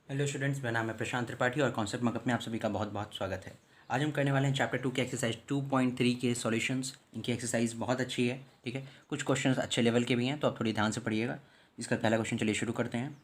Hello students, मेरा नाम है प्रशांत त्रिपाठी और कॉन्सेप्ट मकअप में आप सभी का बहुत बहुत स्वागत है। आज हम करने वाले हैं चैप्टर 2 के एक्सरसाइज 2.3 के सॉल्यूशंस। इनकी एक्सरसाइज बहुत अच्छी है, ठीक है। कुछ क्वेश्चंस अच्छे लेवल के भी हैं, तो आप थोड़ी ध्यान से पढ़िएगा। इसका पहला क्वेश्चन चलिए शुरू करते हैं।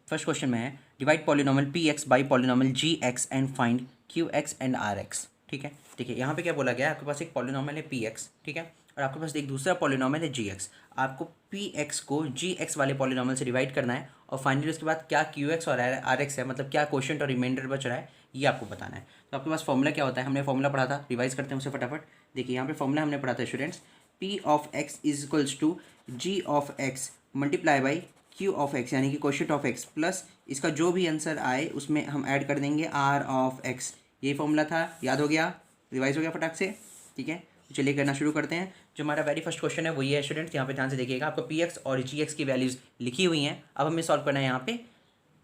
फर्स्ट क्वेश्चन में है divide polynomial p x by polynomial g x and find q x and r x. ठीक है, देखिए यहाँ पे क्या बोला गया है, आपके पास एक पॉलिनॉमियल है पी एक्स, ठीक है, और आपके पास एक दूसरा पॉलिनॉमियल है जी एक्स। आपको पी एक्स को जी एक्स वाले पॉलिनॉमियल से डिवाइड करना है और फाइनली उसके बाद क्या क्यू एक्स और आर एक्स है, मतलब क्या क्वोशंट और रिमाइंडर बच रहा है, ये आपको बताना है। तो आपके पास फॉर्मूला क्या होता है, हमने फॉर्मूला पढ़ा था, रिवाइज करते हैं उसे फटाफट। देखिए यहाँ पे फॉर्मूला हमने पढ़ा था students, p of x is equals to g of x multiply by q of x, यानी कि क्वोशंट ऑफ एक्स प्लस इसका जो भी आंसर आए उसमें हम ऐड कर देंगे आर ऑफ एक्स। यही फॉर्मूला था, याद हो गया, रिवाइज हो गया फटाक से, ठीक है। तो चलिए करना शुरू करते हैं। जो हमारा वेरी फर्स्ट क्वेश्चन है वो ये है स्टूडेंट्स, यहाँ पे ध्यान से देखिएगा, आपको पी एक्स और जी एक्स की वैल्यूज़ लिखी हुई हैं। अब हमें सॉल्व करना है यहाँ पे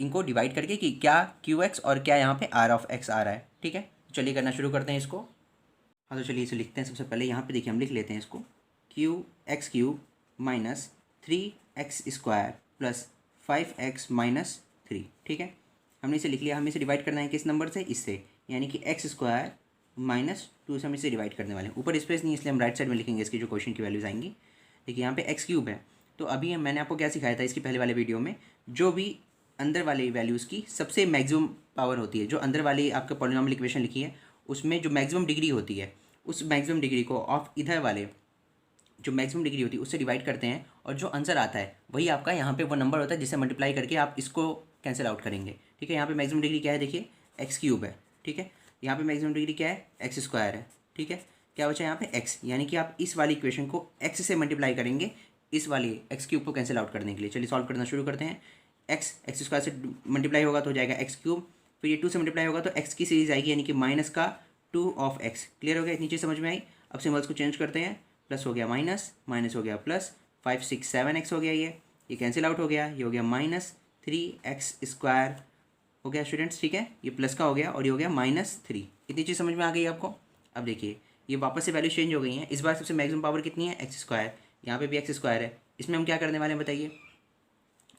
इनको डिवाइड करके कि क्या क्यू एक्स और क्या यहाँ पे आर ऑफ एक्स आ रहा है, ठीक है। चलिए करना शुरू करते हैं इसको। हाँ, तो चलिए इसे लिखते हैं। सबसे पहले यहाँ पे देखिए हम लिख लेते हैं इसको, Q x cube minus 3x square plus 5x minus 3, ठीक है। हमने इसे लिख लिया। हमें इसे डिवाइड करना है किस नंबर से, इससे, यानी कि एक्स स्क्वायर माइनस 2 से हम इसे डिवाइड करने वाले हैं। ऊपर स्पेस नहीं, इसलिए हम राइट साइड में लिखेंगे इसकी जो क्वेश्चन की वैल्यूज आएंगी। देखिए यहाँ पे एक्स क्यूब है, तो अभी मैंने आपको क्या सिखाया था इसकी पहले वाले वीडियो में, जो भी अंदर वाले वैल्यूज़ की सबसे मैक्सिमम पावर होती है, जो अंदर वाली आपके पॉलिनॉमियल इक्वेशन लिखी है उसमें जो मैक्सिमम डिग्री होती है, उस मैक्सिमम डिग्री को ऑफ इधर वाले जो मैक्सिमम डिग्री होती है उससे डिवाइड करते हैं, और जो आंसर आता है वही आपका यहाँ पे वो नंबर होता है जिसे मल्टीप्लाई करके आप इसको कैंसिल आउट करेंगे, ठीक है। यहाँ पे मैक्सिमम डिग्री क्या है, देखिए एक्स क्यूब है, ठीक है। यहाँ पे मैक्सिमम डिग्री क्या है, एक्स स्क्वायर है, ठीक है। क्या बचा यहाँ पे एक्स, यानी कि आप इस वाली इक्वेशन को एक्स से मल्टीप्लाई करेंगे इस वाली एक्स क्यूब को कैंसिल आउट करने के लिए। चलिए सॉल्व करना शुरू करते हैं। एक्स स्क्वायर से मल्टीप्लाई होगा तो हो जाएगा एक्स क्यूब, फिर ये 2 से मल्टीप्लाई होगा तो एक्स की सीरीज आएगी, यानी कि माइनस का 2 ऑफ एक्स। क्लियर हो गया, इतनी चीज़ समझ में आई। अब सिम्बल्स को चेंज करते हैं, प्लस हो गया माइनस, माइनस हो गया प्लस, 5 6 7 एक्स हो गया, ये कैंसिल आउट हो गया, ये हो गया माइनस 3x स्क्वायर हो गया स्टूडेंट्स, ठीक है। ये प्लस का हो गया और ये हो गया -3। इतनी चीज़ समझ में आ गई आपको। अब देखिए ये वापस से वैल्यू चेंज हो गई हैं। इस बार सबसे मैक्सिमम पावर कितनी है, एक्स स्क्वायर। यहाँ पे भी एक्स स्क्वायर है। इसमें हम क्या करने वाले हैं बताइए।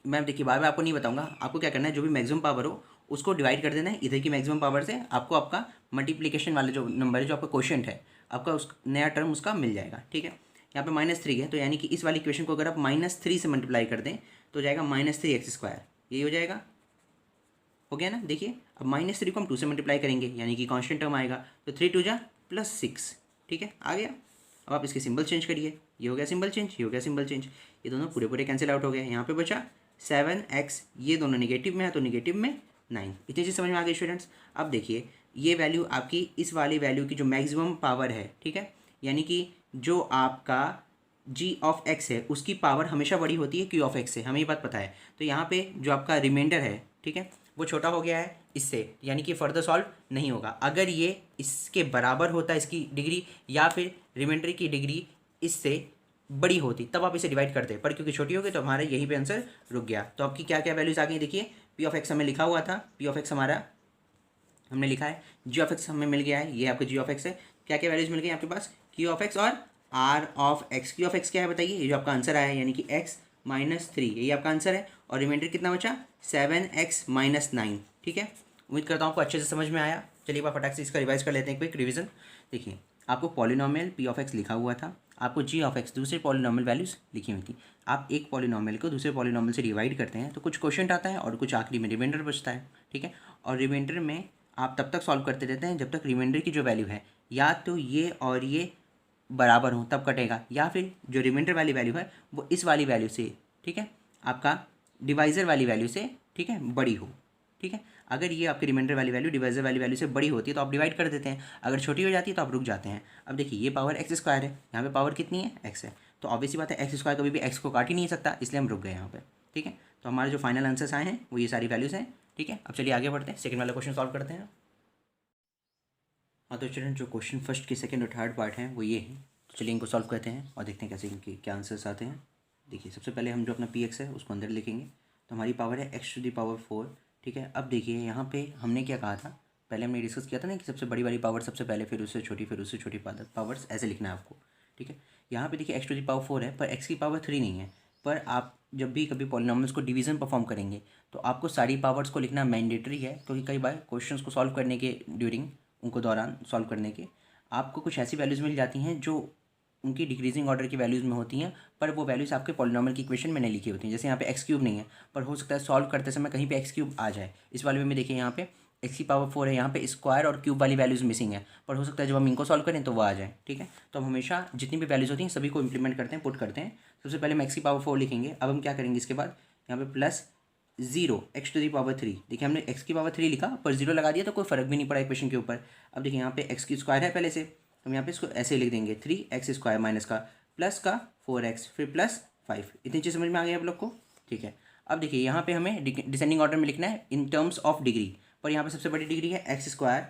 मैं देखिए बार बार आपको नहीं बताऊंगा, आपको क्या करना है, जो भी मैक्सिमम पावर हो उसको डिवाइड कर देना है इधर की मैक्सिमम पावर से। आपको आपका मल्टीप्लिकेशन वाला जो नंबर है, जो आपका क्वोशंट है, आपका उस नया टर्म उसका मिल जाएगा, ठीक है। यहाँ पे -3 है, तो यानी कि इस वाली इक्वेशन को अगर आप -3 से मल्टीप्लाई कर दें तो जाएगा -3x स्क्वायर, यही हो जाएगा, हो गया ना। देखिए अब -3 को हम 2 से मल्टीप्लाई करेंगे, यानी कि कांस्टेंट टर्म आएगा, तो 3 2 जा +6, ठीक है, आ गया। अब आप इसके सिंबल चेंज करिए, ये हो गया सिंबल चेंज, ये हो गया सिंबल चेंज, ये दोनों पूरे पूरे कैंसिल आउट हो गए। यहाँ पे बचा 7x, ये दोनों निगेटिव में है तो निगेटिव में 9। इतनी चीज़ समझ में आ गई स्टूडेंट्स। अब देखिए ये वैल्यू आपकी इस वाली वैल्यू की जो मैक्सिमम पावर है, ठीक है, यानी कि जो आपका जी ऑफ एक्स है उसकी पावर हमेशा बड़ी होती है क्यू ऑफ एक्स से, हमें ये बात पता है। तो यहाँ पे जो आपका रिमाइंडर है, ठीक है, वो छोटा हो गया है इससे, यानी कि फर्दर सॉल्व नहीं होगा। अगर ये इसके बराबर होता है इसकी डिग्री, या फिर रिमाइंडर की डिग्री इससे बड़ी होती, तब आप इसे डिवाइड करते, पर क्योंकि छोटी हो गई तो हमारा यहीं पे आंसर रुक गया। तो आपकी क्या क्या वैल्यूज आ गई देखिए। पी ऑफ एक्स हमें लिखा हुआ था, पी ऑफ एक्स हमारा हमने लिखा है, जी ऑफ एक्स हमें मिल गया है, ये आपका जी ऑफ एक्स है। क्या क्या वैल्यूज मिल गई आपके पास, क्यू ऑफ एक्स और r of x. Q of x क्या है बताइए, ये जो आपका आंसर आया है, यानी कि x-3, यही आपका आंसर है। और रिमाइंडर कितना बचा, 7x-9, ठीक है। उम्मीद करता हूँ आपको अच्छे से समझ में आया। चलिए आप फटाक से इसका रिवाइज कर लेते हैं, क्विक रिवीजन। देखिए आपको पॉलिनॉमियल पी ऑफ एक्स लिखा हुआ था, आपको जी ऑफ एक्स दूसरे पॉलिनॉमियल वैल्यूज लिखी हुई थी। आप एक पॉलिनॉमियल को दूसरे पॉलिनॉमियल से डिवाइड करते हैं तो कुछ क्वोशंट आता है और कुछ आखिरी में रिमाइंडर बचता है, ठीक है। और रिमाइंडर में आप तब तक सॉल्व करते रहते हैं जब तक रिमाइंडर की जो वैल्यू है या तो ये और ये बराबर हो, तब कटेगा, या फिर जो रिमाइंडर वाली वैल्यू है वो इस वाली वैल्यू से, ठीक है, आपका डिवाइज़र वाली वैल्यू से, ठीक है, बड़ी हो, ठीक है। अगर ये आपकी रिमाइंडर वाली वैल्यू डिवाइज़र वाली वैल्यू से बड़ी होती है तो आप डिवाइड कर देते हैं, अगर छोटी हो जाती है तो आप रुक जाते हैं। अब देखिए ये पावर एक्स स्क्वायर है, यहाँ पे पावर कितनी है, एक्स है, तो ऑब्वियसली बात है एक्स स्क्वायर कभी भी एक्स को काट ही नहीं सकता, इसलिए हम रुक गए यहाँ पे, ठीक है। तो हमारे जो फाइनल आंसर्स आए हैं वो ये सारी वैल्यूज़ हैं, ठीक है। अब चलिए आगे बढ़ते हैं, सेकंड वाला क्वेश्चन सॉल्व करते हैं। हाँ, तो स्टूडेंट जो क्वेश्चन फर्स्ट के सेकंड और थर्ड पार्ट हैं वो ये हैं, तो चलिए इनको सॉल्व करते हैं और देखते हैं कैसे इनके क्या आंसर्स आते हैं। देखिए सबसे पहले हम जो अपना पी एक्स है उसको अंदर लिखेंगे, तो हमारी पावर है x⁴, ठीक है। अब देखिए यहाँ पे हमने क्या कहा था, पहले हमने डिस्कस किया था ना कि सबसे बड़ी वाली पावर सबसे पहले, फिर उससे छोटी, फिर उससे छोटी पावर्स ऐसे लिखना है आपको, ठीक है। यहाँ पे देखिए x⁴ है पर x की पावर 3 नहीं है, पर आप जब भी कभी पॉलिनॉमियल्स को डिवीज़न परफॉर्म करेंगे तो आपको सारी पावर्स को लिखना मैंडेटरी है, क्योंकि कई बार क्वेश्चंस को सॉल्व करने के उनको दौरान सॉल्व करने के आपको कुछ ऐसी वैल्यूज़ मिल जाती हैं जो उनकी डिक्रीजिंग ऑर्डर की वैल्यूज़ में होती हैं, पर वो वैल्यूज़ आपके पॉलिनॉमियल की इक्वेशन में नहीं लिखी होती हैं। जैसे यहाँ पे एक्स क्यूब नहीं है, पर हो सकता है सॉल्व करते समय कहीं पे एक्स क्यूब आ जाए। इस वाले में देखिए यहाँ पे एक्स की पावर 4 है, यहाँ पे स्क्वायर और क्यूब वाली वैल्यूज़ मिसिंग है, पर हो सकता है जब हम इनको सॉल्व करें तो वो आ जाए। ठीक है, तो हम हमेशा जितनी भी वैल्यूज़ होती हैं सभी को इंप्लीमेंट करते हैं, पुट करते हैं। सबसे पहले हम एक्स की पावर 4 लिखेंगे। अब हम क्या करेंगे, इसके बाद यहाँ पे plus 0 x to the power 3। देखिए हमने एक्स की पावर 3 लिखा पर 0 लगा दिया तो कोई फर्क भी नहीं पड़ा इक्वेशन के ऊपर। अब देखिए यहाँ पे एक्स की स्क्वायर है पहले से, हम यहाँ पे इसको ऐसे लिख देंगे 3x² माइनस का प्लस का 4x फिर प्लस 5। इतनी चीज़ समझ में आ गई आप लोग को। ठीक है, अब देखिए यहाँ पे हमें डिसेंडिंग ऑर्डर में लिखना है इन टर्म्स ऑफ डिग्री, पर यहाँ पे सबसे बड़ी डिग्री है x²।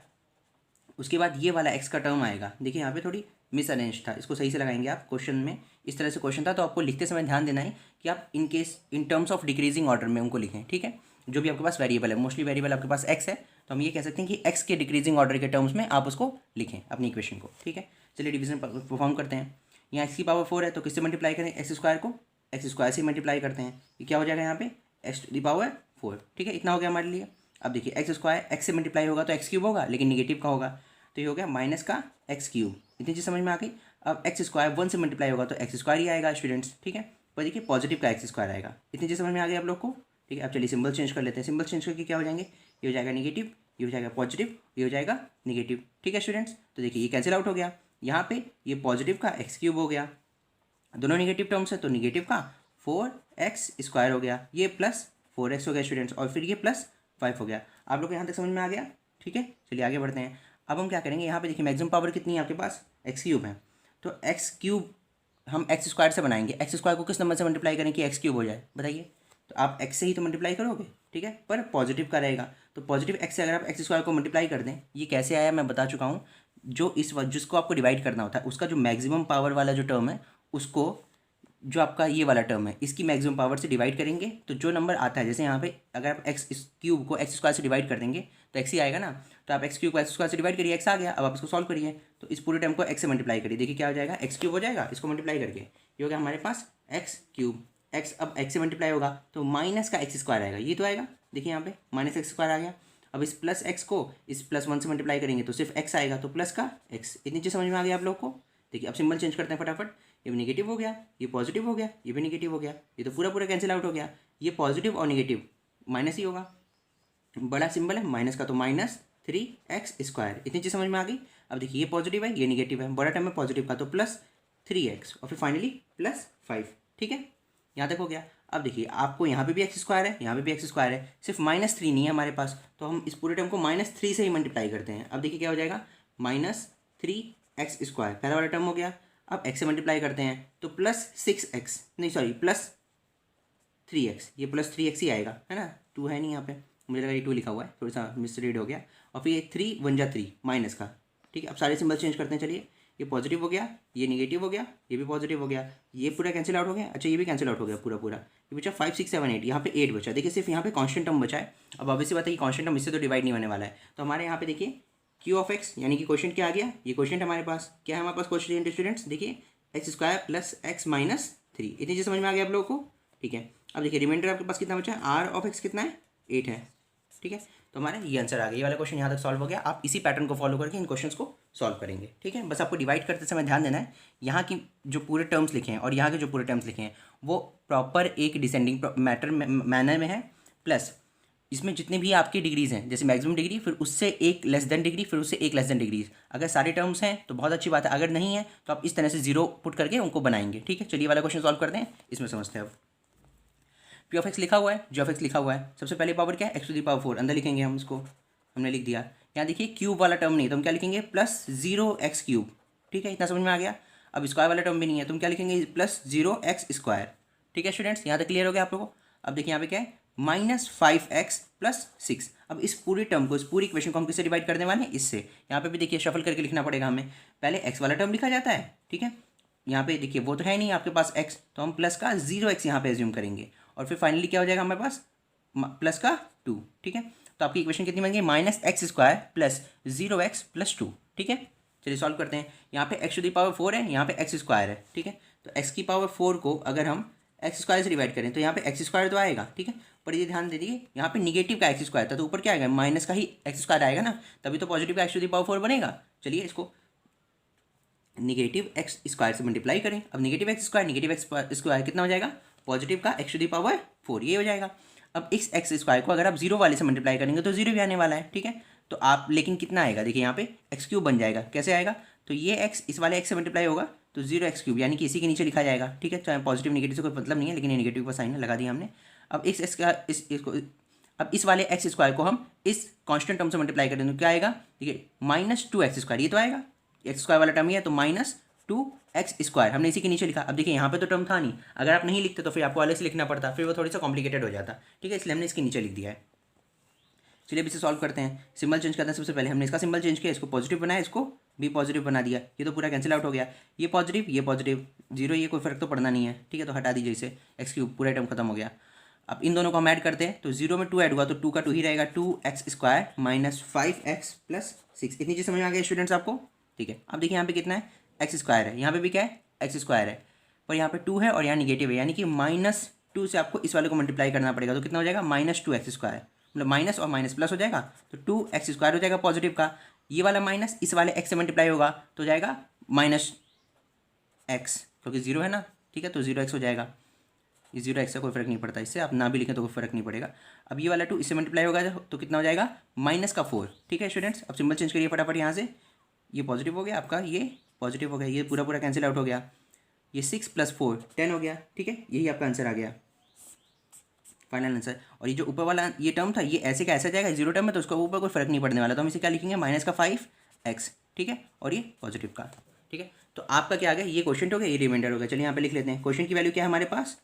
उसके बाद ये वाला x का टर्म आएगा। देखिए यहाँ पे थोड़ी मिस अरेंज था, इसको सही से लगाएंगे आप। क्वेश्चन में इस तरह से क्वेश्चन था, तो आपको लिखते समय ध्यान देना है कि आप in case in terms of decreasing order में उनको लिखें। ठीक है, जो भी आपके पास वेरिएबल है, मोस्टली वेरिएबल आपके पास x है, तो हम ये कह सकते हैं कि x के डिक्रीजिंग ऑर्डर के टर्म्स में आप उसको लिखें अपनी इक्वेशन को। ठीक है, चलिए डिवीजन परफॉर्म करते हैं। यहाँ एक्स की पावर 4 है तो किससे मल्टीप्लाई करें, x² को x² से मल्टीप्लाई करते हैं। ये क्या हो जाएगा यहाँ पे x टू दी पावर 4। ठीक है, इतना हो गया हमारे लिए। अब देखिए x² x से मल्टीप्लाई होगा तो x³ होगा, लेकिन निगेटिव का होगा, तो ये हो गया माइनस का x³। इतनी चीज़ समझ में आ गई। अब x² 1 से मल्टीप्लाई होगा तो x² ही आएगा स्टूडेंट्स। ठीक है, पर देखिए पॉजिटिव का x² आएगा। इतनी चीज़ समझ में आ गई आप लोग को। ठीक है, अब चलिए सिंबल चेंज कर लेते हैं। सिंबल चेंज करके क्या हो जाएंगे, ये हो जाएगा निगेटिव, ये हो जाएगा पॉजिटिव, ये हो जाएगा निगेटिव। ठीक है स्टूडेंट्स, तो देखिए ये कैंसिल आउट हो गया। यहाँ पे ये पॉजिटिव का x³ हो गया, दोनों निगेटिव टर्म्स है तो निगेटिव का 4x² हो गया, ये प्लस 4x हो गया स्टूडेंट्स, और फिर ये प्लस 5 हो गया। आप लोग को यहाँ तक समझ में आ गया। ठीक है, चलिए आगे बढ़ते हैं। अब हम क्या करेंगे, यहाँ पे देखिए मैक्सिमम पावर कितनी है आपके पास, x³ है, तो x³ हम x² से बनाएंगे। x² को किस नंबर से मल्टीप्लाई करें कि x³ हो जाए, बताइए। तो आप x से ही तो मल्टीप्लाई करोगे। ठीक है, पर पॉजिटिव का रहेगा, तो पॉजिटिव x से अगर आप x² को मल्टीप्लाई कर दें, ये कैसे आया मैं बता चुका हूँ। जो जिसको आपको डिवाइड करना होता है उसका जो मैक्सिमम पावर वाला जो टर्म है उसको, जो आपका ये वाला टर्म है इसकी मैक्सिमम पावर से डिवाइड करेंगे, तो जो नंबर आता है, जैसे यहाँ पे अगर आप x³ को x² से डिवाइड कर देंगे तो x ही आएगा ना, तो आप x³ को x² से डिवाइड करिए, x आ गया। अब आप इसको सॉल्व करिए, तो इस पूरे टर्म को x से मल्टीप्लाई करिए, देखिए क्या हो जाएगा, x³ हो जाएगा, इसको मल्टीप्लाई करके ये हो गया हमारे पास x³। x अब x से मल्टीप्लाई होगा तो माइनस का x² आएगा, ये तो आएगा, देखिए यहाँ पे माइनस x² आ गया। अब इस प्लस x को इस प्लस 1 से मल्टीप्लाई करेंगे तो सिर्फ x आएगा, तो प्लस का x। इतनी चीज़ समझ में आ गई आप लोग को। देखिए अब सिंबल चेंज करते हैं फटाफट। ये भी नेगेटिव हो गया, ये पॉजिटिव हो गया, ये भी नेगेटिव हो गया, ये तो पूरा पूरा कैंसिल आउट हो गया। ये पॉजिटिव और नेगेटिव माइनस ही होगा, बड़ा सिंबल है माइनस का, तो -3x²। इतनी चीज़ समझ में आ गई। अब देखिए ये पॉजिटिव है, ये नेगेटिव है, बड़ा टर्म है पॉजिटिव का, तो +3x और फिर फाइनली +5। ठीक है, यहाँ तक हो गया। अब देखिए आपको यहाँ पे भी x² है, यहाँ पे भी x² है, सिर्फ -3 नहीं है हमारे पास, तो हम इस पूरे टर्म को -3 से ही मल्टीप्लाई करते हैं। अब देखिए क्या हो जाएगा, -3x², पहला वाला टर्म हो गया। अब x से मल्टीप्लाई करते हैं तो +6x, नहीं सॉरी +3x, ये +3x ही आएगा, है ना, 2 है नहीं यहाँ पे, मुझे लगा ये 2 लिखा हुआ है, थोड़ा सा मिसरीड हो गया। और फिर ये 3 1 जा 3 माइनस का। ठीक है, अब सारे सिंबल चेंज करते हैं। चलिए ये पॉजिटिव हो गया, ये निगेटिव हो गया, ये भी पॉजिटिव हो गया, ये पूरा कैंसिल आउट हो गया। अच्छा ये भी कैंसिल आउट हो गया पूरा पूरा, ये बचा 5 6 7 8, यहाँ पे 8 बचा। देखिए सिर्फ यहाँ पे कांस्टेंट टर्म बचा है। अब ऑब्वियसली बात है कि कांस्टेंट टर्म इससे तो डिवाइड नहीं होने वाला है, तो हमारे यहाँ पे देखिए Q(x) यानी कि क्वेश्चन क्या आ गया, ये क्वेश्चन हमारे पास क्या है, हमारे पास क्वेश्चन स्टूडेंट्स देखिए x² + x - 3। इतनी चीज़ समझ में आ गया आप लोगों को। ठीक है, अब देखिए रिमाइंडर आपके पास कितना बचा है, R(x) कितना है, 8 है। ठीक है, तो हमारा ये आंसर आ गया, ये वाला क्वेश्चन यहाँ तक सॉल्व हो गया। आप इसी पैटर्न को फॉलो करके इन क्वेश्चंस को सॉल्व करेंगे। ठीक है, बस आपको डिवाइड करते समय ध्यान देना है, यहाँ की जो पूरे टर्म्स लिखे हैं और यहाँ के जो पूरे टर्म्स लिखे हैं वो प्रॉपर एक डिसेंडिंग मैनर में है, प्लस इसमें जितने भी आपकी डिग्रीज हैं, जैसे मैक्सिमम डिग्री, फिर उससे एक लेस देन डिग्री, फिर उससे एक लेस देन डिग्रीज। अगर सारे टर्म्स हैं तो बहुत अच्छी बात है, अगर नहीं है तो आप इस तरह से 0 पुट करके उनको बनाएंगे। ठीक है, चलिए वाला क्वेश्चन सॉल्व करते हैं, इसमें समझते हैं। अब P(x) लिखा हुआ है, G(x) लिखा हुआ है, सबसे पहले पावर क्या है, x⁴ अंदर लिखेंगे हम इसको, हमने लिख दिया। यहाँ देखिए क्यूब वाला टर्म नहीं है तो हम क्या लिखेंगे, +0x³। ठीक है, इतना समझ में आ गया। अब स्क्वायर वाला टर्म भी नहीं है तो हम क्या लिखेंगे, +0x²। ठीक है स्टूडेंट्स, यहाँ तक क्लियर हो गया आप लोगों को। अब देखिए यहाँ पे क्या है, -5x + 6। अब इस पूरी टर्म को, इस पूरी इक्वेशन को हम किससे डिवाइड करने वाले हैं, इससे। यहाँ पे भी देखिए शफल करके लिखना पड़ेगा हमें, पहले x वाला टर्म लिखा जाता है। ठीक है, यहाँ पे देखिए वो तो है नहीं आपके पास x, तो हम प्लस का 0x यहाँ पे एज्यूम करेंगे, और फिर फाइनली क्या हो जाएगा हमारे पास, प्लस का 2। ठीक है, तो आपकी इक्वेशन कितनी बन गई, -x² + 0x + 2। ठीक है, चलिए सॉल्व करते हैं। यहाँ पे x⁴ है, यहाँ पे x² है। ठीक है, तो x की पावर 4 को अगर हम एक्स स्क्वायर से डिवाइड करें तो यहाँ पे एक्स स्क्वायर तो आएगा, ठीक है। पर ये ध्यान दे दीजिए यहाँ पे निगेटिव का एक्स स्क्वायर था तो ऊपर क्या आएगा, माइनस का ही एक्स स्क्वायर आएगा ना, तभी तो पॉजिटिव का एक्स टू दी पावर 4 बनेगा। चलिए इसको निगेटिव एक्स स्क्वायर से मल्टीप्लाई करें। अब निगेटिव एक्स स्क्वायर कितना हो जाएगा, पॉजिटिव का एक्स टू दी पावर 4, ये हो जाएगा। अब इस एक्स स्क्वायर को अगर आप जीरो वाले से मल्टीप्लाई करेंगे तो जीरो भी आने वाला है, ठीक है। तो आप लेकिन कितना आएगा, देखिए यहाँ पे एक्स क्यूब बन जाएगा। कैसे आएगा, तो ये एक्स इस वाले एक्स से मल्टीप्लाई होगा तो जीरो एक्स क्यूब, यानी कि इसी के नीचे लिखा जाएगा, ठीक है। चाहे पॉजिटिव निगेटिव से कोई मतलब नहीं है, लेकिन ये निगेटिव का साइन लगा दिया हमने। अब इस एक्स का इसको अब इस वाले एक्स स्क्वायर को हम इस कांस्टेंट टर्म से मल्टीप्लाई करें तो क्या आएगा, ठीक है, -2x², ये तो आएगा, एक्स स्क्वायर वाला टर्म ही है तो -2x², हमने इसी के नीचे लिखा। अब देखिए यहाँ पे तो टर्म था नहीं, अगर आप नहीं लिखते तो फिर आपको अलग से लिखना पड़ता, फिर वो थोड़ी सा कॉम्प्लिकेटेड हो जाता, ठीक है, इसलिए हमने इसके नीचे लिख दिया है। चलिए अब इसे सॉल्व करते हैं। सिंबल चेंज करते हैं। सबसे पहले हमने इसका सिंबल चेंज किया, इसको पॉजिटिव बनाया, इसको भी पॉजिटिव बना दिया, ये तो पूरा कैंसिल आउट हो गया। ये पॉजिटिव जीरो, ये कोई फर्क तो पड़ना नहीं है, ठीक है, तो हटा दीजिए इसे, एक्स क्यूब पूरा टर्म खत्म हो गया। अब इन दोनों को हम ऐड करते हैं तो जीरो में 2 ऐड हुआ तो 2 का 2 ही रहेगा, 2x² - 5x + 6। इतनी चीज़ समझ में आ गई स्टूडेंट्स आपको, ठीक है। अब देखिए यहाँ पे कितना है, x² है, यहाँ पे भी क्या है, x² है, पर यहाँ पे 2 है और यहाँ निगेटिव है, यानी कि -2 से आपको इस वाले को मल्टीप्लाई करना पड़ेगा, तो कितना हो जाएगा, -2x², मतलब माइनस और माइनस प्लस हो जाएगा तो 2x² हो जाएगा पॉजिटिव का। ये वाला माइनस इस वाले x से मल्टीप्लाई होगा तो जाएगा -x, क्योंकि जीरो है ना, ठीक है, तो 0x हो जाएगा। ये 0x से कोई फर्क नहीं पड़ता, इससे आप ना भी लिखें तो कोई फर्क नहीं पड़ेगा। अब ये वाला 2 इससे मल्टीप्लाई होगा तो कितना हो जाएगा, -4, ठीक है स्टूडेंट्स। अब सिंबल चेंज करिए फटाफट यहाँ से, ये पॉजिटिव हो गया आपका, ये पॉजिटिव हो गया, ये पूरा कैंसिल आउट हो गया, ये 6 + 4 10 हो गया, ठीक है, यही आपका आंसर आ गया, फाइनल आंसर। और ये जो ऊपर वाला ये टर्म था ये ऐसे का ऐसा जाएगा, जीरो टर्म है तो उसका ऊपर कोई फर्क नहीं पड़ने वाला, तो हम इसे क्या लिखेंगे, -5x, ठीक है, और ये पॉजिटिव का, ठीक है। तो आपका क्या आ गया, ये क्वेश्चन हो गया, ये रिमाइंडर हो गया। चलिए यहाँ पे लिख लेते हैं, क्वेश्चन की वैल्यू क्या है हमारे पास,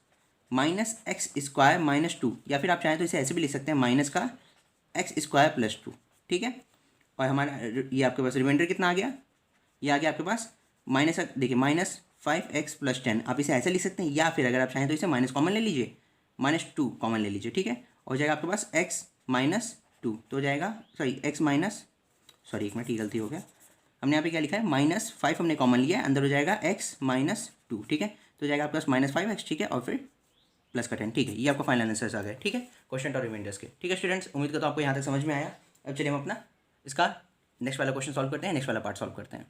-x² - 2, या फिर आप चाहें तो इसे ऐसे भी लिख सकते हैं, -x² + 2, ठीक है। और हमारा ये आपके पास रिमाइंडर कितना आ गया, ये आ गया आपके पास माइनस, देखिए -5x + 10, आप इसे ऐसे लिख सकते हैं, या फिर अगर आप चाहें तो इसे माइनस कॉमन ले लीजिए, -2 कॉमन ले लीजिए, ठीक है, हो जाएगा आपके पास x - 2, तो हो जाएगा एक मिनट, ये गलती हो गया, हमने यहाँ पे क्या लिखा है, -5 हमने कॉमन लिया है, अंदर हो जाएगा x - 2, ठीक है, तो हो जाएगा आपके पास -5x, ठीक है, और फिर प्लस का 10, ठीक है, ये आपका फाइनल आंसर आ गया, ठीक है, क्वेश्चन और रिमाइंडर्स के, ठीक है स्टूडेंट्स। उम्मीद करता हूँ आपको यहाँ तक समझ में आया। अब चलिए हम अपना इसका नेक्स्ट वाला क्वेश्चन सॉल्व करते हैं, नेक्स्ट वाला पार्ट सॉल्व करते हैं।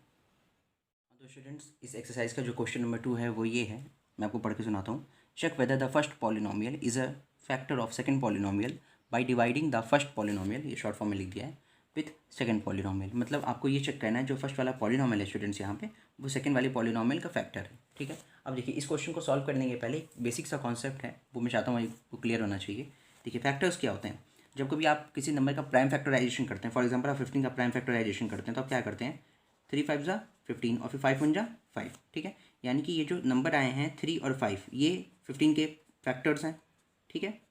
तो स्टूडेंट्स इस एक्सरसाइज का जो क्वेश्चन नंबर 2 है वो ये है, मैं आपको पढ़ के सुनाता हूँ। Check whether the first polynomial is a factor of second polynomial by dividing the first polynomial, ये शॉर्ट फॉर्म में लिख दिया है, विथ सेकंड पॉलिनोमियल। मतलब आपको ये चेक करना है जो फर्स्ट वाला पॉलिनोमियल है स्टूडेंट्स यहाँ पे, वो सेकंड वाले पॉलिनोमियल का फैक्टर है, ठीक है। अब देखिए इस क्वेश्चन को सॉल्व करने के पहले बेसिक सा कॉन्सेप्ट है, वो मैं चाहता हूँ वो क्लियर होना चाहिए। देखिए फैक्टर्स क्या होते हैं, जब कभी आप किसी नंबर का प्राइम फैक्टराइजेशन करते हैं, फॉर एग्जाम्पल आप 15 का प्राइम फैक्टराइजेशन करते हैं, तो आप क्या करते हैं, 3 5 × 15 और फिर 5 1 × 5, ठीक है, यानी कि ये जो नंबर आए हैं 3 और 5 ये 15 के फैक्टर्स हैं, ठीक है।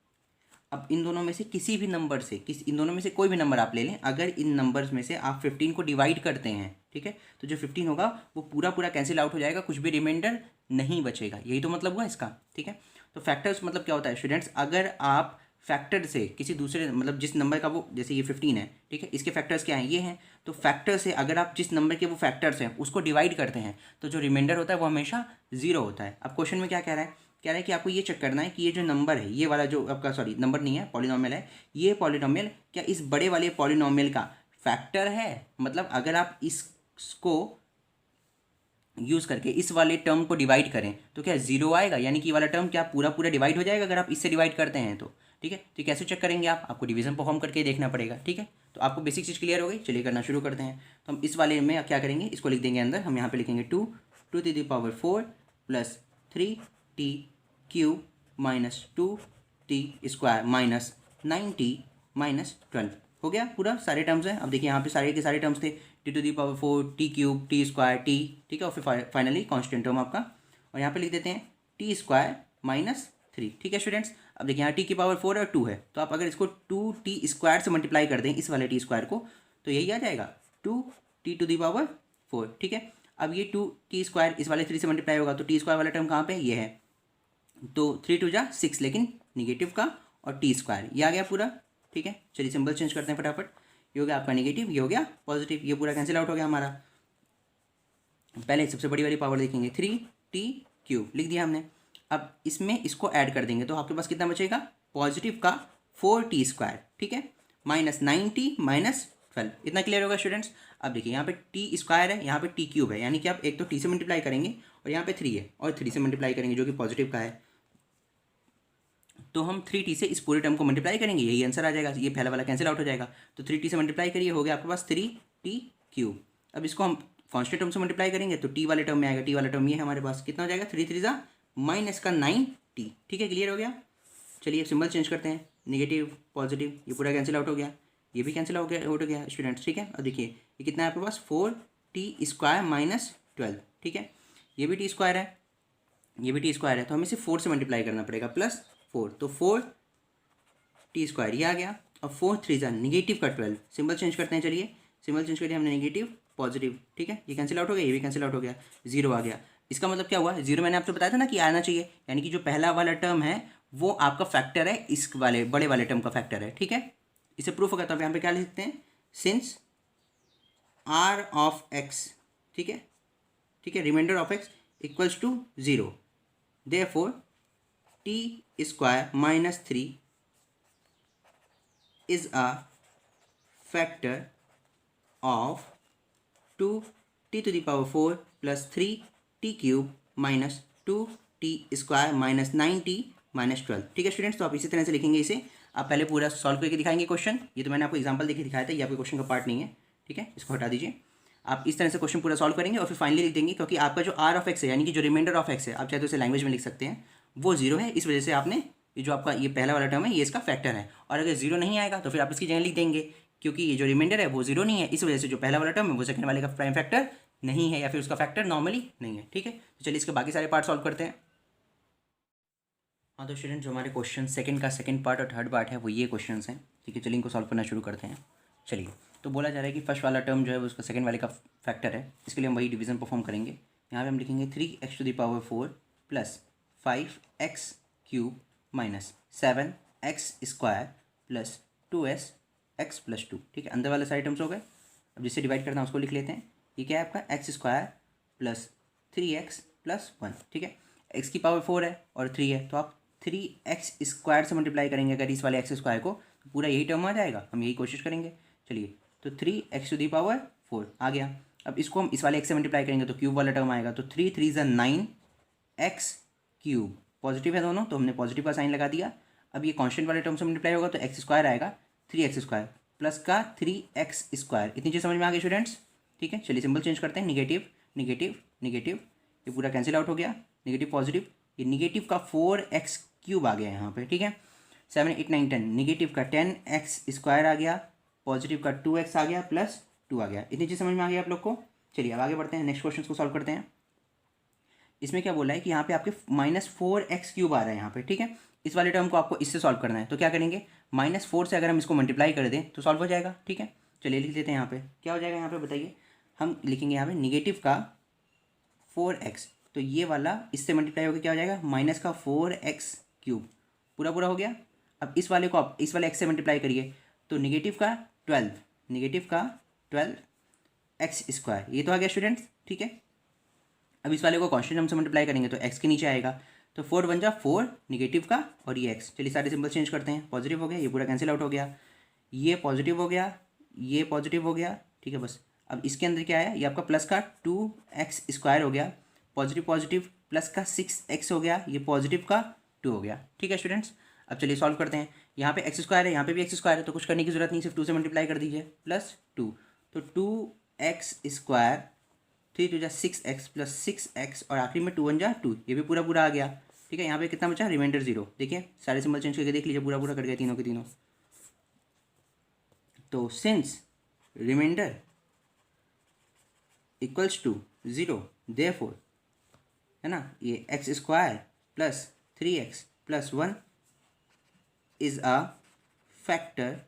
अब इन दोनों में से किसी भी नंबर से इन दोनों में से कोई भी नंबर आप ले लें, अगर इन नंबर्स में से आप 15 को डिवाइड करते हैं, ठीक है, तो जो 15 होगा वो पूरा कैंसिल आउट हो जाएगा, कुछ भी रिमाइंडर नहीं बचेगा, यही तो मतलब हुआ इसका, ठीक है। तो फैक्टर्स मतलब क्या होता है स्टूडेंट्स, अगर आप फैक्टर से किसी दूसरे मतलब जिस नंबर का वो, जैसे ये 15 है, ठीक है, इसके फैक्टर्स क्या हैं, ये हैं, तो फैक्टर से अगर आप जिस नंबर के वो फैक्टर्स हैं उसको डिवाइड करते हैं तो जो रिमाइंडर होता है वो हमेशा 0 होता है। अब क्वेश्चन में क्या कह रहा है कि आपको ये चेक करना है कि ये जो नंबर है, ये वाला जो आपका, सॉरी नंबर नहीं है, पॉलिनोमियल है, ये पॉलिनोमियल क्या इस बड़े वाले पॉलिनोमियल का फैक्टर है। मतलब अगर आप इसको यूज़ करके इस वाले टर्म को डिवाइड करें तो क्या 0 आएगा, यानी कि ये वाला टर्म क्या पूरा डिवाइड हो जाएगा अगर आप इससे डिवाइड करते हैं तो, ठीक है। तो कैसे चेक करेंगे आपको डिवीजन परफॉर्म करके देखना पड़ेगा, ठीक है। तो आपको बेसिक चीज़ क्लियर हो गई, चलिए करना शुरू करते हैं। तो हम इस वाले में क्या करेंगे, इसको लिख देंगे अंदर, हम यहाँ पे लिखेंगे 2 × 4 + 3t³ - 2t² - 9t - 12 हो गया, पूरा सारे टर्म्स हैं। अब देखिए यहाँ पे सारे के सारे टर्म्स थे, t⁴ t³ t², t, ठीक है, और फिर फाइनली कॉन्स्टेंट टर्म आपका, और यहाँ पे लिख देते हैं t² - 3, ठीक है स्टूडेंट्स। अब देखिए यहाँ t⁴ और 2 है, तो आप अगर इसको 2t² से मल्टीप्लाई कर दें इस वाले t² को, तो यही आ जाएगा 2t⁴, ठीक है। अब ये 2t² इस वाले 3 से मल्टीप्लाई होगा तो t² वाला टर्म कहाँ पे है, ये है, तो 3 2 = 6, लेकिन निगेटिव का, और t², ये आ गया पूरा, ठीक है। चलिए सिंबल चेंज करते हैं फटाफट, ये हो गया आपका नेगेटिव, ये हो गया पॉजिटिव, ये पूरा कैंसिल आउट हो गया हमारा। पहले सबसे बड़ी वाली पावर देखेंगे, 3t³ लिख दिया हमने। अब इसमें इसको ऐड कर देंगे तो आपके पास कितना बचेगा, पॉजिटिव का 4t², ठीक है, माइनस 9t माइनस 12। इतना क्लियर होगा स्टूडेंट्स। अब देखिए यहाँ पे t² है, यहाँ पे t³ है, यानी कि आप एक तो t से मल्टीप्लाई करेंगे और यहाँ पे 3 है और 3 से मल्टीप्लाई करेंगे जो कि पॉजिटिव का है, तो हम 3t से इस पूरे टर्म को मल्टीप्लाई करेंगे, यही आंसर आ जाएगा। ये पहला वाला कैंसिल आउट हो जाएगा, तो 3t से मल्टीप्लाई करिए, हो गया आपके पास 3t³। अब इसको हम कॉन्स्टेंट टर्म से मल्टीप्लाई करेंगे तो t वाले टर्म में आएगा, t वाला टर्म ये है हमारे पास, कितना हो जाएगा 3 3 जा माइनस का 9t, ठीक है, क्लियर हो गया। चलिए अब सिंबल चेंज करते हैं, नेगेटिव पॉजिटिव, ये पूरा कैंसिल आउट हो गया, ये भी कैंसिल आउट हो गया स्टूडेंट्स, ठीक है। अब देखिए ये कितना है आपके पास 4t² माइनस 12, ठीक है, ये भी t² है, ये भी t² है, तो हमें सिर्फ 4 से मल्टीप्लाई करना पड़ेगा प्लस 4, तो 4t² ये आ गया। अब 4 3 जा निगेटिव का 12, सिंबल चेंज करते हैं, चलिए सिंबल चेंज करिए हमने, नेगेटिव पॉजिटिव, ठीक है, ये कैंसिल आउट हो गया, ये भी कैंसिल आउट हो गया, 0 आ गया। इसका मतलब क्या हुआ, 0 मैंने आपको बताया था ना कि आना चाहिए, यानी कि जो पहला वाला टर्म है वो आपका फैक्टर है, इस वाले बड़े वाले टर्म का फैक्टर है, ठीक है। इसे प्रूफ होगा तो आप यहाँ पे क्या लिखते हैं, सिंस r ऑफ x, ठीक है, ठीक है, remainder of x equals to 0, therefore t² minus 3 is a factor of 2t⁴ plus 3t³ minus 2t² minus 9t minus 12, ठीक है स्टूडेंट्स। तो आप इसी तरह से लिखेंगे इसे, आप पहले पूरा सॉल्व करके दिखाएंगे क्वेश्चन, ये तो मैंने आपको एग्जांपल देके दिखाया था, ये आपके क्वेश्चन का पार्ट नहीं है, ठीक है, इसको हटा दीजिए। आप इस तरह से क्वेश्चन पूरा सॉल्व करेंगे और फिर फाइनली लिख देंगे, क्योंकि आपका जो r ऑफ x है, यानी कि जो रिमाइंडर ऑफ x है, आप चाहे तो इसे लैंग्वेज में लिख सकते हैं, वो 0 है, इस वजह से आपने ये जो आपका ये पहला वाला टर्म है ये इसका फैक्टर है, और अगर 0 नहीं आएगा तो फिर आप इसकी जगह लिख देंगे, क्योंकि ये जो रिमाइंडर है वो 0 नहीं है, इस वजह से जो पहला वाला टर्म है वो सेकंड वाले का प्राइम फैक्टर नहीं है, या फिर उसका फैक्टर नॉर्मली नहीं है, ठीक है। तो चलिए इसके बाकी सारे पार्ट सॉल्व करते हैं। हाँ तो स्टूडेंट जो हमारे क्वेश्चन सेकंड का सेकंड पार्ट और थर्ड पार्ट है वो ये क्वेश्चंस हैं, ठीक है, चलिए इनको सॉल्व करना शुरू करते हैं। चलिए तो बोला जा रहा है कि फर्स्ट वाला टर्म जो है वो उसका सेकंड वाले का फैक्टर है, इसके लिए हम वही डिवीजन परफॉर्म करेंगे। यहाँ पे हम लिखेंगे 3x⁴ plus 5x³ minus 7x² plus 2x plus 2, ठीक है, अंदर वाले सारे टर्म्स हो गए। अब जिससे डिवाइड करना है उसको लिख लेते हैं, ये क्या है आपका x² प्लस 3x प्लस 1, ठीक है, x⁴ है और 3 है, तो आप 3x² से मल्टीप्लाई करेंगे अगर इस वाले x² को, तो पूरा यही टर्म आ जाएगा, हम यही कोशिश करेंगे। चलिए तो 3x⁴ आ गया। अब इसको हम इस वाले x से मल्टीप्लाई करेंगे तो क्यूब वाला टर्म आएगा, तो 3 3 जा 9x³ पॉजिटिव है दोनों, तो हमने पॉजिटिव का साइन लगा दिया। अब ये कांस्टेंट वाले टर्म से मल्टीप्लाई होगा तो x² आएगा, 3x² प्लस का 3x², इतनी चीज़ समझ में आ गई स्टूडेंट्स, ठीक है। चलिए सिंबल चेंज करते हैं, निगेटिव नेगेटिव नेगेटिव, ये पूरा कैंसिल आउट हो गया, नेगेटिव पॉजिटिव, ये निगेटिव का 4x³ आ गया यहाँ पे, ठीक है, 7 8 9 10, निगेटिव का 10x² आ गया, पॉजिटिव का 2x आ गया प्लस 2 आ गया, इतनी चीज़ समझ में आ गई आप लोग को। चलिए अब आगे बढ़ते हैं, नेक्स्ट क्वेश्चन को सॉल्व करते हैं। इसमें क्या बोला है कि यहाँ पे आपके -4x³ आ रहा है यहाँ पे, ठीक है, इस वाले टर्म को आपको इससे सॉल्व करना है, तो क्या करेंगे, -4 से अगर हम इसको मल्टीप्लाई कर दें तो सॉल्व हो जाएगा, ठीक है। चलिए लिख देते हैं यहाँ पे, क्या हो जाएगा यहाँ पे बताइए, हम लिखेंगे यहाँ पे निगेटिव का 4x, तो ये वाला इससे मल्टीप्लाई होकर क्या हो जाएगा, माइनस का 4x³ पूरा पूरा हो गया। अब इस वाले को आप इस वाले x से मल्टीप्लाई करिए, तो निगेटिव का 12, निगेटिव का 12x², ये तो आ गया स्टूडेंट्स, ठीक है। अब इस वाले को कांस्टेंट टर्म से मल्टीप्लाई करेंगे तो x के नीचे आएगा, तो 4 1 जा 4 निगेटिव का और ये x। चलिए सारे सिंबल चेंज करते हैं, पॉजिटिव हो गया, ये पूरा कैंसिल आउट हो गया, ये पॉजिटिव हो गया, ये पॉजिटिव हो गया, ठीक है बस। अब इसके अंदर क्या है, ये आपका प्लस का 2x² हो गया, पॉजिटिव पॉजिटिव प्लस का 6x हो गया, ये पॉजिटिव का 2 हो गया, ठीक है स्टूडेंट्स। अब चलिए सॉल्व करते हैं, यहाँ पे x² है, यहाँ पे भी x² है, तो कुछ करने की जरूरत नहीं, सिर्फ 2 से मल्टीप्लाई कर दीजिए प्लस 2, तो 2x², 3 2 जा 6x प्लस 6x और आखिरी में 2 1 जा 2, ये भी पूरा पूरा आ गया, ठीक है। यहाँ पे कितना बचा, रिमाइंडर 0, देखिए सारे सिंबल चेंज करके देख लीजिए, पूरा पूरा कट गया तीनों के तीनों। तो since remainder equals to 0, therefore है ना, ये x² plus 3x plus 1 is a factor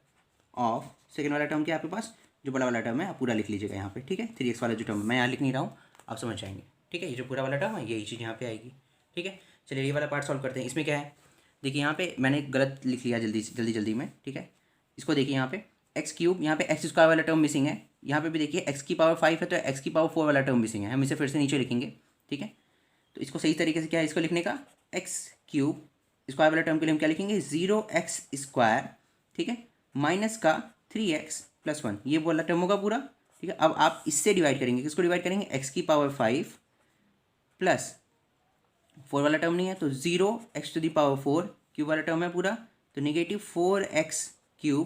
of, second वाला टर्म क्या आपके पास, जो बड़ा वाला टर्म है आप पूरा लिख लीजिएगा यहाँ पे, ठीक है। 3x वाला जो टर्म है मैं यहाँ लिख नहीं रहा हूँ, आप समझ जाएंगे, ठीक है। ये जो पूरा वाला टर्म है यही चीज़ यहाँ पे आएगी, ठीक है। चलिए ये वाला पार्ट सॉल्व करते हैं। इसमें क्या है, देखिए यहाँ पे मैंने गलत लिख लिया जल्दी में, ठीक है। इसको देखिए यहाँ पे x³, यहाँ पे x² वाला टर्म मिसिंग है, यहाँ पे भी देखिए x⁴ है तो x⁴ वाला टर्म मिसिंग है, हम इसे फिर से नीचे लिखेंगे, ठीक है। तो इसको सही तरीके से क्या है इसको लिखने का, एक्स क्यूब, स्क्वायर वाला टर्म के लिए हम क्या लिखेंगे 0x², ठीक है, माइनस का 3x+1, ये वाला टर्म होगा पूरा, ठीक है। अब आप इससे डिवाइड करेंगे, किसको डिवाइड करेंगे, x⁵ प्लस 4 वाला टर्म नहीं है तो 0x⁴ क्यूब वाला टर्म है पूरा, तो नेगेटिव 4x³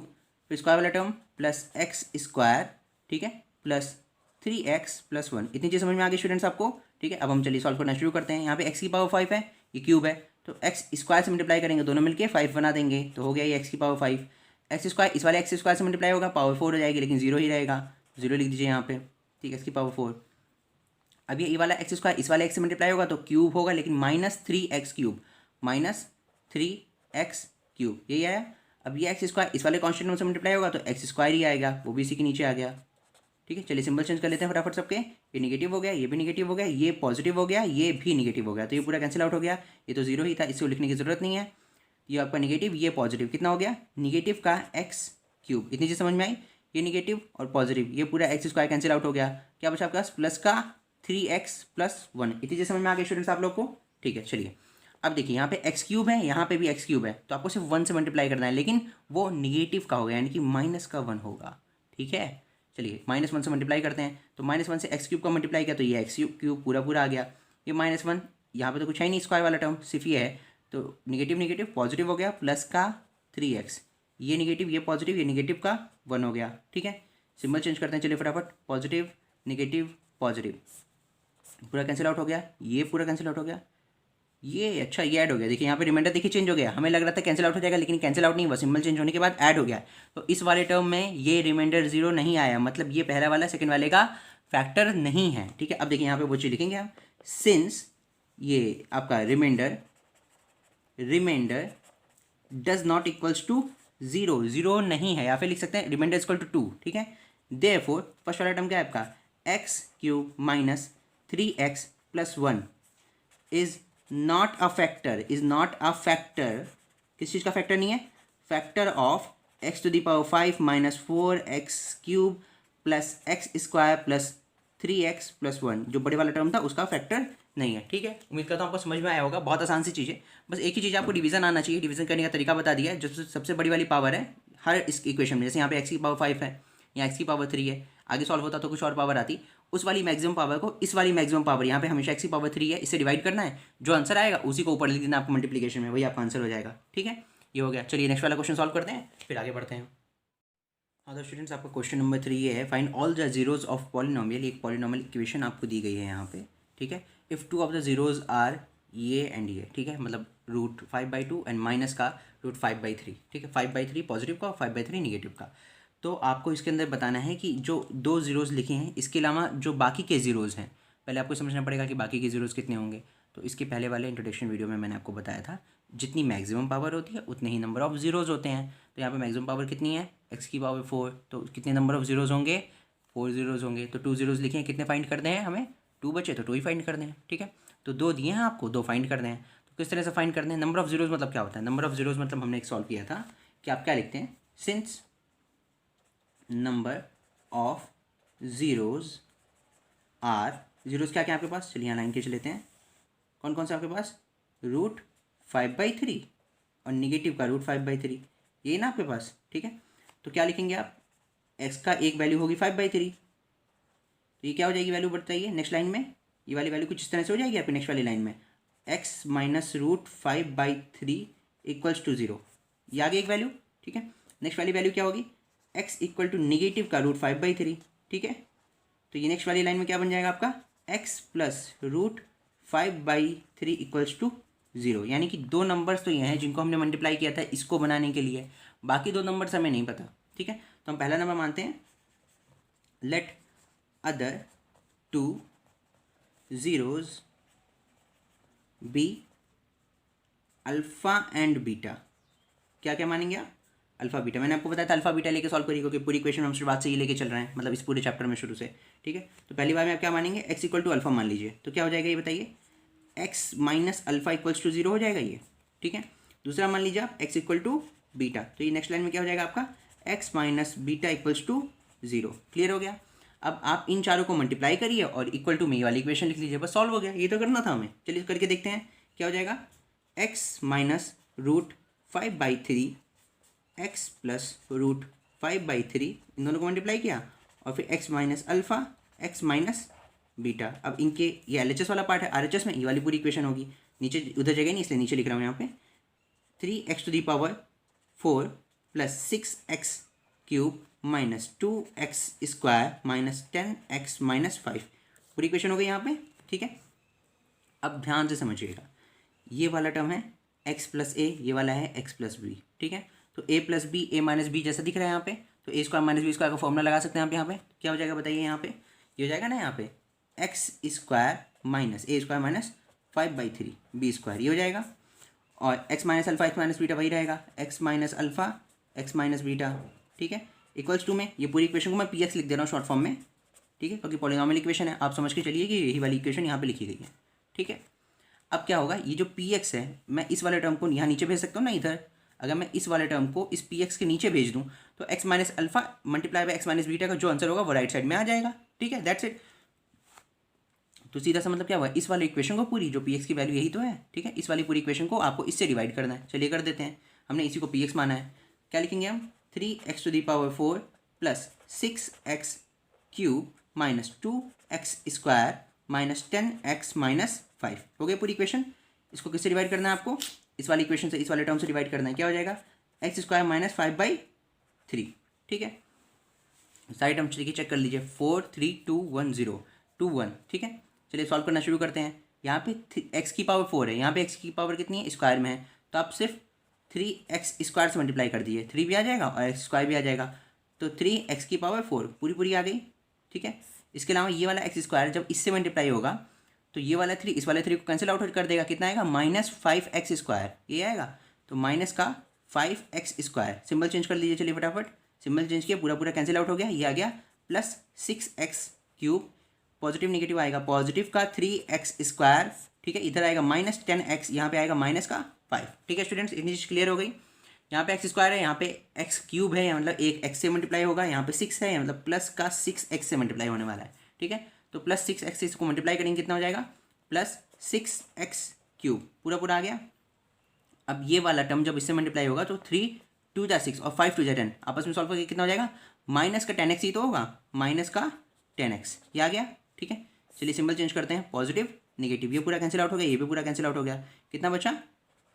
फिर स्क्वायर वाला टर्म प्लस x², ठीक है, प्लस 3x+1। इतनी चीज़ समझ में आ गई स्टूडेंट्स आपको, ठीक है। अब हम चलिए सॉल्व करना शुरू करते हैं। यहाँ पे x⁵ है, ये क्यूब है, तो x² से मल्टीप्लाई करेंगे, दोनों मिलके 5 बना देंगे, तो हो गया ये x⁵। x², इस वाले x² से मल्टीप्लाई होगा, पावर 4 हो जाएगी, लेकिन 0 ही रहेगा, 0 लिख दीजिए यहाँ पे, ठीक है, x⁴। अब ये वाला x² इस वाले x से मल्टीप्लाई होगा तो क्यूब होगा, लेकिन -3x³, -3x³ यही आया। अब ये x² इस वाले कांस्टेंट नंबर से मल्टीप्लाई होगा तो x² ही आएगा, वो भी इसी के नीचे आ गया, ठीक है। चलिए सिंबल चेंज कर लेते हैं फटाफट सबके, ये निगेटिव हो गया, ये भी निगेटिव हो गया, ये पॉजिटिव हो गया, ये भी निगेटिव हो गया, तो ये पूरा कैंसिल आउट हो गया, ये तो 0 ही था, इसको लिखने की जरूरत नहीं है। ये आपका निगेटिव, ये पॉजिटिव, कितना हो गया, निगेटिव का x³, इतनी चीज़ समझ में आई, ये निगेटिव और पॉजिटिव, ये पूरा x² कैंसिल आउट हो गया, क्या बचा आपके पास, प्लस का 3x+1, इतनी चीज़ समझ में आ गई स्टूडेंट्स आप लोग को, ठीक है। चलिए अब देखिए यहाँ पे x³ है, यहाँ पे भी x³ है, तो आपको सिर्फ 1 से मल्टीप्लाई करना है, लेकिन वो निगेटिव का होगा, यानी कि -1 होगा, ठीक है। चलिए -1 से मल्टीप्लाई करते हैं, तो -1 से x³ का मल्टीप्लाई किया तो ये x³ पूरा आ गया, ये -1, यहाँ पे तो कुछ है ही नहीं, स्क्वायर वाला टर्म सिर्फ ये है, तो निगेटिव निगेटिव पॉजिटिव हो गया, प्लस का 3x, ये निगेटिव ये पॉजिटिव, ये निगेटिव का 1 हो गया, ठीक है। सिंबल चेंज करते हैं, चलिए फटाफट, पॉजिटिव निगेटिव पॉजिटिव, पूरा कैंसिल आउट हो गया, ये पूरा कैंसिल आउट हो गया, ये अच्छा ये ऐड हो गया, देखिए यहाँ पे रिमाइंडर देखिए चेंज हो गया, हमें लग रहा था कैंसिल आउट हो जाएगा, लेकिन कैंसिल आउट नहीं हुआ, सिंबल चेंज होने के बाद ऐड हो गया, तो इस वाले टर्म में ये रिमाइंडर 0 नहीं आया, मतलब ये पहला वाला सेकंड वाले का फैक्टर नहीं है, ठीक है। अब देखिए यहाँ पे वो चीज़ लिखेंगे हम, सिंस ये आपका remainder does not equals to 0 नहीं है, या फिर लिख सकते हैं रिमाइंडर इक्वल टू 2, ठीक है। देयरफॉर फर्स्ट वाला टर्म क्या है आपका, x³ - 3x+1 is not a factor, किस चीज़ का फैक्टर नहीं है, factor of x⁵ - 4x³ plus x² plus 3x+1, जो बड़े वाला टर्म था उसका फैक्टर नहीं है, ठीक है। उम्मीद करता हूँ आपको समझ में आया होगा, बहुत आसान सी चीज़ है, बस एक ही चीज़ आपको डिवीजन आना चाहिए, डिवीजन करने का तरीका बता दिया है, जो सबसे बड़ी वाली पावर है हर इस इक्वेशन में, जैसे यहाँ पे x⁵ है या x⁵ है, आगे सॉल्व होता तो कुछ और पावर आती, उस वाली मैक्सिमम पावर को इस वाली मैक्सिमम पावर, यहाँ पे हमेशा x⁵ है, इससे डिवाइड करना है, जो आंसर आएगा उसी को ऊपर लिख देना आपको मल्टीप्लिकेशन में, वही आपका आंसर हो जाएगा, ठीक है। ये हो गया, चलिए नेक्स्ट वाला क्वेश्चन सॉल्व करते हैं, फिर आगे बढ़ते हैं। हाँ तो स्टूडेंट्स आपका क्वेश्चन नंबर 3 ये है, find all the zeros of polynomial, एक पॉलिनोमियल इक्वेशन आपको दी गई है यहाँ पे, ठीक है। If 2 of the zeros are ये एंड ये, ठीक है, मतलब √5/2 एंड माइनस का √5/3, ठीक है, 5/3 पॉजिटिव का और 5/3 निगेटिव का। तो आपको इसके अंदर बताना है कि जो 2 जीरोज़ लिखे हैं, इसके अलावा जो बाकी के जीरोज़ हैं, पहले आपको समझना पड़ेगा कि बाकी के जीरोज़ कितने होंगे। तो इसके पहले वाले इंट्रोडक्शन वीडियो में मैंने आपको बताया था, जितनी मैक्सिमम पावर होती है उतने ही नंबर ऑफ जीरोज़ होते हैं। तो यहाँ पे मैक्सिमम पावर कितनी है, x⁴, तो कितने नंबर ऑफ जीरोज़ होंगे, 4 जीरोज़ होंगे, तो 2 जीरोज़ लिखे हैं, कितने फाइंड करने हैं हमें, 2 बचे तो 2 ही फाइंड करने हैं, ठीक है। तो 2 दिए हैं आपको, 2 फाइंड करने हैं, तो किस तरह से फाइंड करने हैं, नंबर ऑफ जीरोज़ मतलब क्या होता है, नंबर ऑफ जीरोज़ मतलब हमने एक सॉल्व किया था कि आप क्या लिखते हैं, since number of zeros are, zeros क्या क्या आपके पास, चलिए यहाँ लाइन खींच लेते हैं, कौन कौन सा आपके पास, √5/3 और निगेटिव का √5/3, ये ना आपके पास, ठीक है। तो क्या लिखेंगे आप, x का एक वैल्यू होगी 5/3, तो ये क्या हो जाएगी वैल्यू, बताइए नेक्स्ट लाइन में, ये वाली वैल्यू कुछ इस तरह से हो जाएगी आपकी नेक्स्ट वाली लाइन में, x - √5/3 = 0, ये आ गई एक वैल्यू, ठीक है। नेक्स्ट वाली वैल्यू क्या होगी, x = निगेटिव का √5/3, ठीक है। तो ये नेक्स्ट वाली लाइन में क्या बन जाएगा आपका, x + √5/3 = 0, यानी कि 2 नंबर्स तो ये हैं जिनको हमने मल्टीप्लाई किया था इसको बनाने के लिए, बाकी 2 नंबर्स हमें नहीं पता, ठीक है। तो हम पहला नंबर मानते हैं, let other 2 zeros be alpha and beta, क्या क्या मानेंगे आप, अल्फ़ा बीटा, मैंने आपको बताया था अल्फ़ा बीटा लेके सॉल्व करिए, क्योंकि पूरी इक्वेशन हम शुरुआत से ही लेके चल रहे हैं, मतलब इस पूरे चैप्टर में शुरू से, ठीक है। तो पहली बार में आप क्या मानेंगे, x = अल्फ़ा मान लीजिए, तो क्या हो जाएगा ये बताइए, x - अल्फ़ा = 0 हो जाएगा ये, ठीक है। दूसरा मान लीजिए आप x = बीटा, तो ये नेक्स्ट लाइन में क्या हो जाएगा आपका, x - बीटा = 0, क्लियर हो गया। अब आप इन चारों को मल्टीप्लाई करिए और इक्वल टू में ये वाली इक्वेशन लिख लीजिए, बस सॉल्व हो गया, ये तो करना था हमें, चलिए करके देखते हैं क्या हो जाएगा, x minus root 5/3 x plus root 5/3 इन दोनों को मल्टीप्लाई किया और फिर x minus alpha x minus beta. अब इनके ये LHS वाला पार्ट है, RHS में ये वाली पूरी इक्वेशन होगी। नीचे उधर जगह नहीं इसलिए नीचे लिख रहा हूँ यहाँ पे 3x⁴ plus 6x³ minus 2x² minus 10x minus 5 पूरी इक्वेशन हो गई यहाँ पे। ठीक है, अब ध्यान से समझिएगा, ये वाला टर्म है x प्लस ए, ये वाला है x प्लस बी। ठीक है, तो a plus b a minus b जैसा दिख रहा है यहाँ पे, तो a² माइनस बी स्क्वायर का फॉर्मूला लगा सकते हैं आप यहाँ पे। क्या हो जाएगा बताइए, यहाँ पे ये हो जाएगा ना, यहाँ पे x² minus a² minus 5/3 b², ये हो जाएगा। और x minus alpha x minus beta वही रहेगा, x minus alpha x minus beta. ठीक है, इक्वल्स टू में ये पूरी इक्वेशन को मैं px लिख दे रहा हूँ शॉर्ट फॉर्म में। ठीक है, क्योंकि पॉलिनॉमियल इक्वेशन है, आप समझ के चलिए कि यही वाली इक्वेशन यहाँ पे लिखी गई है। ठीक है, अब क्या होगा, ये जो px है मैं इस वाले टर्म को यहाँ नीचे भेज सकता हूँ ना इधर। अगर मैं इस वाले टर्म को इस px के नीचे भेज दूँ तो x minus alpha multiply by x minus beta का जो आंसर होगा वो राइट साइड में आ जाएगा। ठीक है, दैट्स इट। तो सीधा सा मतलब क्या हुआ, इस वाली इक्वेशन को पूरी जो px की वैल्यू यही तो है। ठीक है, इस वाली पूरी इक्वेशन को आपको इससे डिवाइड करना है। चलिए कर देते हैं, हमने इसी को px माना है। क्या लिखेंगे हम, 3x⁴ plus 6x³ minus 2x² minus 10x minus 5 हो गई पूरी इक्वेशन। इसको किससे डिवाइड करना है आपको, इस वाली इक्वेशन से, इस वाले टर्म से डिवाइड करना है। क्या हो जाएगा, x² माइनस 5/3। ठीक है, साइड टर्म चलिए चेक कर लीजिए, 4 3 2 1 0 2 1। ठीक है, चलिए सॉल्व करना शुरू करते हैं। यहाँ पे x⁴ है, यहाँ पे x की पावर कितनी है, स्क्वायर में है, तो आप सिर्फ 3x² से मल्टीप्लाई कर दीजिए, 3 भी आ जाएगा और x² भी आ जाएगा, तो 3x⁴ पूरी आ गई। ठीक है, इसके अलावा ये वाला x² जब इससे मल्टीप्लाई होगा तो ये वाला 3 इस वाले 3 को कैंसिल आउट कर देगा, कितना आएगा, -5x², ये आएगा। तो माइनस का 5x², सिंबल चेंज कर लीजिए, चलिए फटाफट सिंबल चेंज किया, पूरा कैंसिल आउट हो गया, ये आ गया प्लस 6x³ पॉजिटिव नेगेटिव आएगा, पॉजिटिव का 3x²। ठीक है, इधर आएगा -10x, यहाँ पे आएगा माइनस का 5। ठीक है स्टूडेंट्स, इतनी चीज़ क्लियर हो गई। यहाँ पे x² है, यहाँ पे x³ है, मतलब एक x से मल्टीप्लाई होगा, यहाँ पे 6 है, मतलब प्लस का 6x से मल्टीप्लाई होने वाला है। ठीक है, तो प्लस 6x इसको मल्टीप्लाई करेंगे कितना हो जाएगा, प्लस 6x³ पूरा आ गया। अब ये वाला टर्म जब इससे मल्टीप्लाई होगा तो 3 2 जा 6 और 5 2 जा 10 आपस में सॉल्व करके कितना हो जाएगा, माइनस का 10x ही तो होगा, माइनस का 10x, ये आ गया। ठीक है, चलिए सिंबल चेंज करते हैं, पॉजिटिव नेगेटिव, ये पूरा कैंसिल आउट हो गया, ये भी पूरा कैंसिल आउट हो गया, कितना बचा,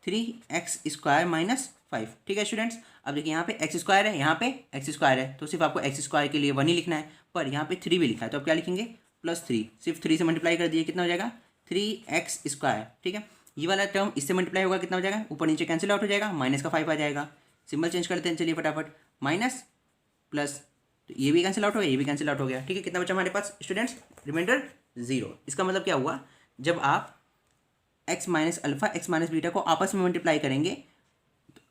3x² माइनस 5। ठीक है स्टूडेंट्स, अब देखिए यहाँ पे x² है, यहाँ पे x² है, तो सिर्फ आपको x² के लिए 1 ही लिखना है, पर यहाँ पे 3 भी लिखा है, तो आप क्या लिखेंगे, +3, सिर्फ 3 से मल्टीप्लाई कर दिए, कितना हो जाएगा, 3x²। ठीक है, ये वाला टर्म इससे मल्टीप्लाई होगा, कितना हो जाएगा, ऊपर नीचे कैंसिल आउट हो जाएगा, माइनस का 5 आ जाएगा। सिंबल चेंज करते हैं, चलिए फटाफट, माइनस प्लस, तो ये भी कैंसिल आउट हो गया, ये भी कैंसिल आउट हो गया। ठीक है, कितना बचा हमारे पास स्टूडेंट्स, रिमाइंडर 0। इसका मतलब क्या हुआ, जब आप x minus alpha x minus beta को आपस में मल्टीप्लाई करेंगे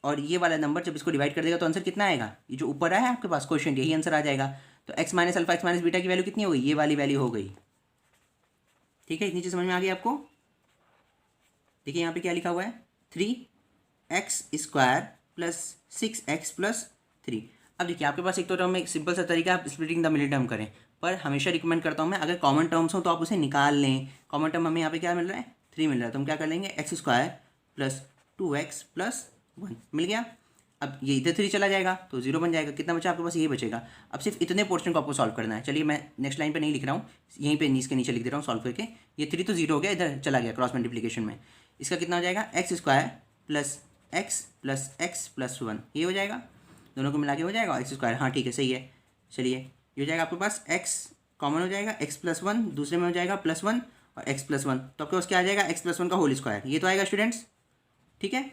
और ये वाला नंबर जब इसको डिवाइड कर देगा तो आंसर कितना आएगा, ये जो ऊपर आया है आपके पास क्वेश्चन, यही आंसर आ जाएगा। तो x minus alpha x minus beta की वैल्यू कितनी हो गई, ये वाली वैल्यू हो गई। ठीक है, इतनी चीज़ समझ में आ गई आपको। देखिए यहाँ पे क्या लिखा हुआ है, 3x² प्लस 6x प्लस 3। अब देखिए आपके पास एक तो टर्म में सिंपल सा तरीका, आप स्प्लिटिंग द मिडिल टर्म करें, पर हमेशा रिकमेंड करता हूँ मैं, अगर कॉमन टर्म्स हो तो आप उसे निकाल लें। कॉमन टर्म हमें यहाँ पे क्या मिल रहा है, 3 मिल रहा है, तो हम क्या कर लेंगे, x² प्लस 2x प्लस 1 मिल गया। अब ये इधर 3 चला जाएगा तो 0 बन जाएगा, कितना बचा आपके पास, यही बचेगा। अब सिर्फ इतने पोर्शन को आपको सॉल्व करना है। चलिए मैं नेक्स्ट लाइन पे नहीं लिख रहा हूँ, यहीं पे इसके नीचे लिख दे रहा हूँ सॉल्व करके। ये 3 तो 0 हो गया, इधर चला गया क्रॉस मल्टीप्लिकेशन में। इसका कितना हो जाएगा, x² प्लस x प्लस 1, ये हो जाएगा, दोनों को मिला के हो जाएगा x²। हाँ ठीक है, सही है। चलिए ये हो जाएगा आपके पास, x कॉमन हो जाएगा, x प्लस 1 दूसरे में हो जाएगा +1 और x प्लस 1, तो आपके पास क्या आ जाएगा, x प्लस 1 का होल स्क्वायर, ये तो आएगा स्टूडेंट्स। ठीक है,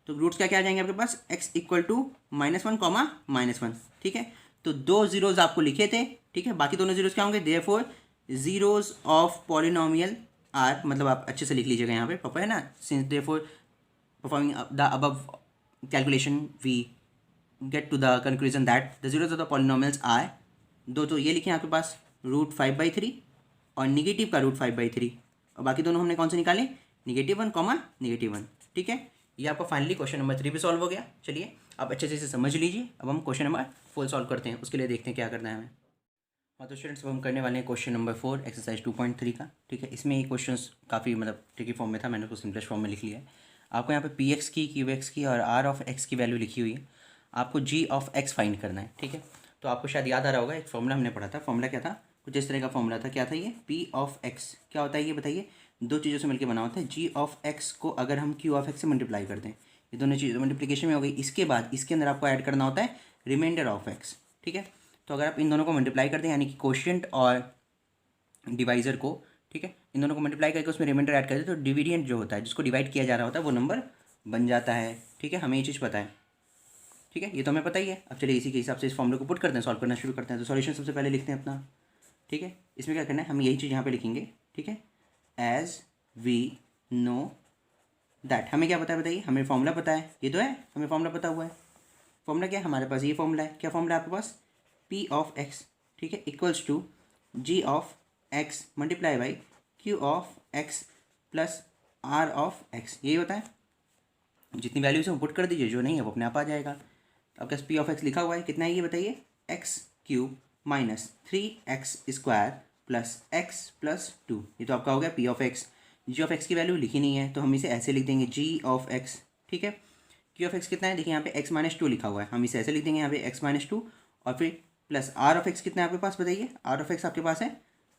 तो रूट्स क्या आ जाएंगे आपके पास, x इक्वल टू -1, -1। ठीक है, तो 2 जीरोज आपको लिखे थे। ठीक है, बाकी दोनों जीरोज क्या होंगे, therefore zeros of polynomial are, मतलब आप अच्छे से लिख लीजिएगा यहाँ पे, पापा है ना, since therefore performing the above calculation we get to the conclusion that the zeros of the polynomials are, दो तो ये लिखे आपके पास √5/3 और निगेटिव का √5/3, और बाकी दोनों हमने कौन से निकाले, -1, -1। ठीक है, ये आपका फाइनली क्वेश्चन नंबर 3 पे सॉल्व हो गया। चलिए आप अच्छे से इसे समझ लीजिए। अब हम क्वेश्चन नंबर 4 सॉल्व करते हैं, उसके लिए देखते हैं क्या करना है हमें। हाँ तो स्टूडेंट्स अब हम करने वाले हैं क्वेश्चन नंबर 4 एक्सरसाइज 2.3 का। ठीक है, इसमें ये क्वेश्चंस काफ़ी मतलब ट्रिकी फॉर्म में था, मैंने उसको सिंपलेस्ट फॉर्म में लिख लिया है। आपको यहाँ पे पी एक्स की, क्यू एक्स की और आर ऑफ एक्स की वैल्यू लिखी हुई है। आपको जी ऑफ एक्स फाइंड करना है। ठीक है, तो आपको शायद याद आ रहा होगा, एक फॉर्मूला हमने पढ़ा था। फॉर्मूला क्या था? कुछ इस तरह का फॉर्मूला था। क्या था ये? पी ऑफ एक्स क्या होता है ये बताइए? दो चीज़ों से मिलकर बना होता है। जी ऑफ एक्स को अगर हम क्यू ऑफ एक्स से मल्टीप्लाई कर दें, ये दोनों चीज़ मल्टीप्लिकेशन में हो गई। इसके बाद इसके अंदर आपको ऐड करना होता है रिमाइंडर ऑफ एक्स। ठीक है, तो अगर आप इन दोनों को मल्टीप्लाई कर दें, यानी कि कोशिएंट और डिवाइज़र को, ठीक है, इन दोनों को मल्टीप्लाई करके उसमें रिमाइंडर ऐड कर दे, तो डिविडेंड जो होता है, जिसको डिवाइड किया जा रहा होता है, वो नंबर बन जाता है। ठीक है, हमें ये चीज़ पता है। ठीक है, ये तो हमें पता ही है। अब चलिए इसी के हिसाब से इस फॉर्मूले को पुट करते हैं, सॉल्व करना शुरू करते हैं। तो सॉल्यूशन सबसे पहले लिखते हैं अपना। ठीक है, इसमें क्या करना है, हम यही चीज़ यहाँ पे लिखेंगे। ठीक है, एज वी नो दैट, हमें क्या पता है बताइए? हमें फॉर्मूला पता है, ये तो है, हमें फॉर्मूला पता हुआ है। फॉर्मूला क्या है हमारे पास? ये फॉर्मूला है। क्या फॉर्मूला है आपके पास? पी ऑफ एक्स, ठीक है, equals to g of x multiply by q of x plus r of x, यही होता है। जितनी वैल्यूज हैं पुट कर दीजिए, जो नहीं है वो अपने आप आ जाएगा। तो आपके पास पी ऑफ एक्स लिखा हुआ है, कितना है ये बताइए? X cube minus 3x square plus x plus 2, ये तो आपका हो गया p of x. G of x की वैल्यू लिखी नहीं है, तो हम इसे ऐसे लिख देंगे जी ऑफ एक्स। ठीक है, क्यू ऑफ एक्स कितना है? देखिए यहाँ पे एक्स माइनस 2 लिखा हुआ है, हम इसे ऐसे लिख देंगे यहाँ पे एक्स माइनस 2, और फिर प्लस आर ऑफ एक्स कितना है आपके पास बताइए? आर ऑफ एक्स आपके पास है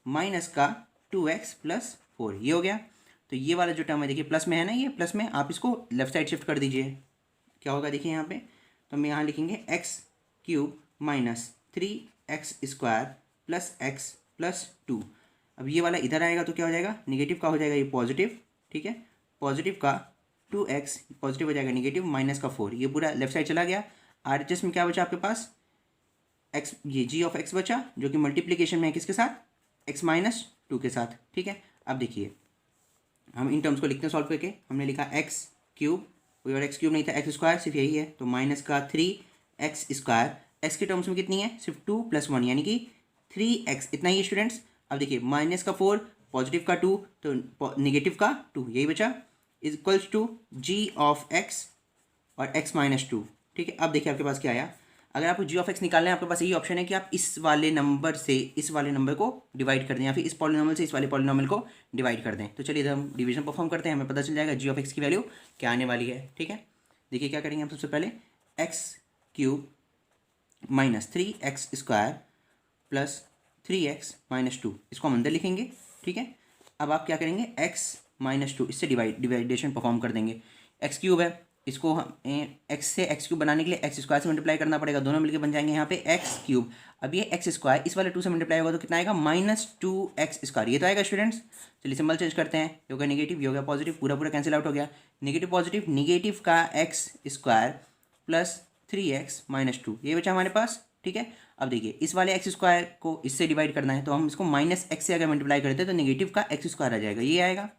माइनस का 2x प्लस 4, ये हो गया। तो ये वाला जो टर्म है देखिए प्लस में है ना, ये प्लस में, आप इसको लेफ्ट साइड शिफ्ट कर दीजिए। क्या होगा देखिए यहाँ पे? तो हम यहाँ लिखेंगे x cube minus 3x square plus x plus 2। अब ये वाला इधर आएगा तो क्या हो जाएगा? निगेटिव का हो जाएगा ये पॉजिटिव। ठीक है, पॉजिटिव का 2x पॉजिटिव हो जाएगा निगेटिव, माइनस का 4, ये पूरा लेफ्ट साइड चला गया। आर एच एस में क्या बचा आपके पास? एक्स, ये जी ऑफ एक्स बचा, जो कि मल्टीप्लीकेशन में है किसके साथ? एक्स माइनस 2 के साथ। ठीक है, अब देखिए हम इन टर्म्स को लिखते हैं सॉल्व करके। हमने लिखा एक्स क्यूब, कोई और एक्स क्यूब नहीं था, एक्स स्क्वायर सिर्फ यही है, तो माइनस का 3x स्क्वायर, एक्स के टर्म्स में कितनी है? सिर्फ 2 + 1 यानी कि 3x, इतना ही है स्टूडेंट्स। अब देखिए माइनस का 4, पॉजिटिव का 2, तो निगेटिव का 2, यही बचा, equals to g of x और एक्स माइनस 2। ठीक है, अब देखिए आपके पास क्या आया। अगर आपको जी ऑफ एक्स निकालना है, आपके पास यही ऑप्शन है कि आप इस वाले नंबर से इस वाले नंबर को डिवाइड कर दें, या फिर इस पॉलिनॉमियल से इस वाले पॉलिनॉमियल को डिवाइड कर दें। तो चलिए इधर हम डिवीजन परफॉर्म करते हैं, हमें पता चल जाएगा जी ऑफ एक्स की वैल्यू क्या आने वाली है। ठीक है, देखिए क्या करेंगे हम सबसे पहले, x cube minus 3x square plus 3x minus 2, इसको हम अंदर लिखेंगे। ठीक है, अब आप क्या करेंगे? x माइनस 2, इससे डिवाइडेशन परफॉर्म कर देंगे। एक्स क्यूब है, इसको हम एक्स से एक्स क्यूब बनाने के लिए एक्स स्क्वायर से मल्टीप्लाई करना पड़ेगा, दोनों मिलकर बन जाएंगे यहाँ पे एक्स क्यूब। अब ये एक्स स्क्वायर इस वाले 2 से मल्टीप्लाई होगा तो कितना आएगा? -2x स्क्वायर, ये तो आएगा स्टूडेंट्स। चलिए सिंबल चेंज करते हैं, ये हो गया नेगेटिव, ये हो गया पॉजिटिव, पूरा पूरा कैंसिल आउट हो गया। नेगेटिव पॉजिटिव, निगेटिव का x square plus 3x minus 2, ये बचा हमारे पास। ठीक है, अब देखिए इस वाले एक्स स्क्वायर को इससे डिवाइड करना है, तो हम इसको माइनस एक्स से अगर मल्टीप्लाई करते हैं तो नेगेटिव का एक्स स्क्वायर आ जाएगा, ये आएगा।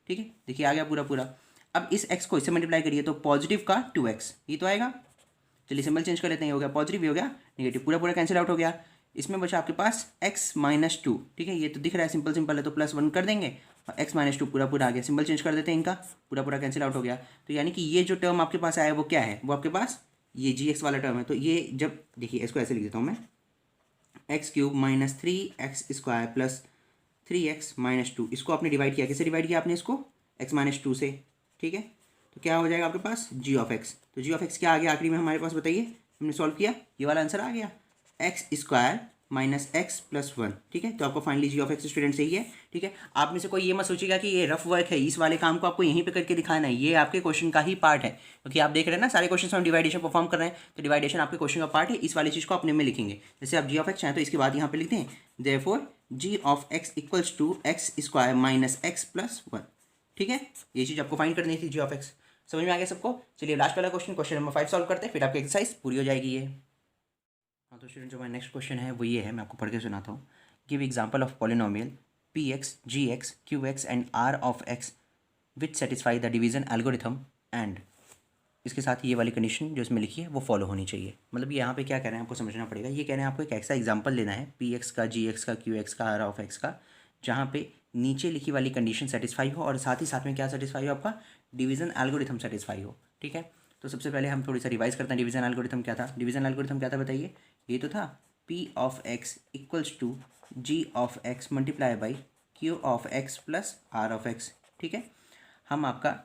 ठीक है, देखिए आ गया पूरा पूरा। अब इस x को इससे मल्टीप्लाई करिए तो पॉजिटिव का 2x, ये तो आएगा। चलिए सिंबल चेंज कर लेते हैं, ये हो गया पॉजिटिव, ये हो गया नेगेटिव, पूरा पूरा कैंसिल आउट हो गया। इसमें बचा आपके पास x माइनस 2। ठीक है, ये तो दिख रहा है सिंपल सिंपल है, तो +1 कर देंगे और x माइनस 2 पूरा पूरा आ गया। सिंबल चेंज कर देते हैं, इनका पूरा पूरा कैंसिल आउट हो गया। तो यानी कि ये जो टर्म आपके पास आया वो क्या है? वो आपके पास ये जी एक्स वाला टर्म है। तो ये जब देखिए इसको ऐसे लिख देता हूँ मैं, x cube minus 3x square plus 3x minus 2, इसको आपने डिवाइड किया, किससे डिवाइड किया आपने इसको? x माइनस 2 से। ठीक है, तो क्या हो जाएगा आपके पास? जी ऑफ एक्स। तो जी ऑफ एक्स क्या आ गया आखिरी में हमारे पास बताइए? हमने सॉल्व किया, ये वाला आंसर आ गया, x square minus x plus 1। ठीक है, तो आपको finally g of x student सही है। ठीक है, आप में से कोई ये मत सोचिएगा कि ये रफ वर्क है, इस वाले काम को आपको यहीं पे करके दिखाना है, ये आपके क्वेश्चन का ही पार्ट है। क्योंकि आप देख रहे हैं ना सारे क्वेश्चन हम डिवाइडेशन परफॉर्म कर रहे हैं, तो डिवाइडेशन आपके क्वेश्चन का पार्ट है, इस वाली चीज़ को अपने में लिखेंगे। जैसे आप जी ऑफ एक्स चाहें तो इसके बाद यहाँ पे लिखते हैं, therefore g of x equals to x square minus x plus 1। ठीक है, ये चीज़ आपको फाइंड करनी थी, जी ऑफ एक्स। समझ में आ गया सबको? चलिए लास्ट वाला क्वेश्चन, क्वेश्चन नंबर 5 सॉल्व करते हैं, फिर आपकी एक्सरसाइज पूरी हो जाएगी ये। हाँ तो स्टूडेंट जो हमारा नेक्स्ट क्वेश्चन है वो ये है, मैं आपको पढ़ के सुनाता हूँ। Give example of polynomial p x g x q x and r of x which satisfy the division algorithm and, इसके साथ ये वाली कंडीशन जो इसमें लिखी है वो फॉलो होनी चाहिए। मतलब यहाँ पे क्या कह रहे हैं आपको समझना पड़ेगा। ये कह रहे हैं आपको एक ऐसा एग्जाम्पल लेना है पी एक्स का, जी एक्स का, क्यू एक्स का, आर ऑफ एक्स का, जहाँ पे नीचे लिखी वाली कंडीशन सेटिस्फाई हो और साथ ही साथ में क्या सेटिस्फाई हो? आपका डिवीजन एल्गोरिथम सेटिस्फाई हो। ठीक है, तो सबसे पहले हम थोड़ी सा रिवाइज करते हैं। डिवीजन एल्गोरिथम क्या था? डिवीजन एल्गोरिथम क्या था बताइए? ये तो था p of x equals to g of x multiply by q of x plus r of x. ठीक है, हम आपका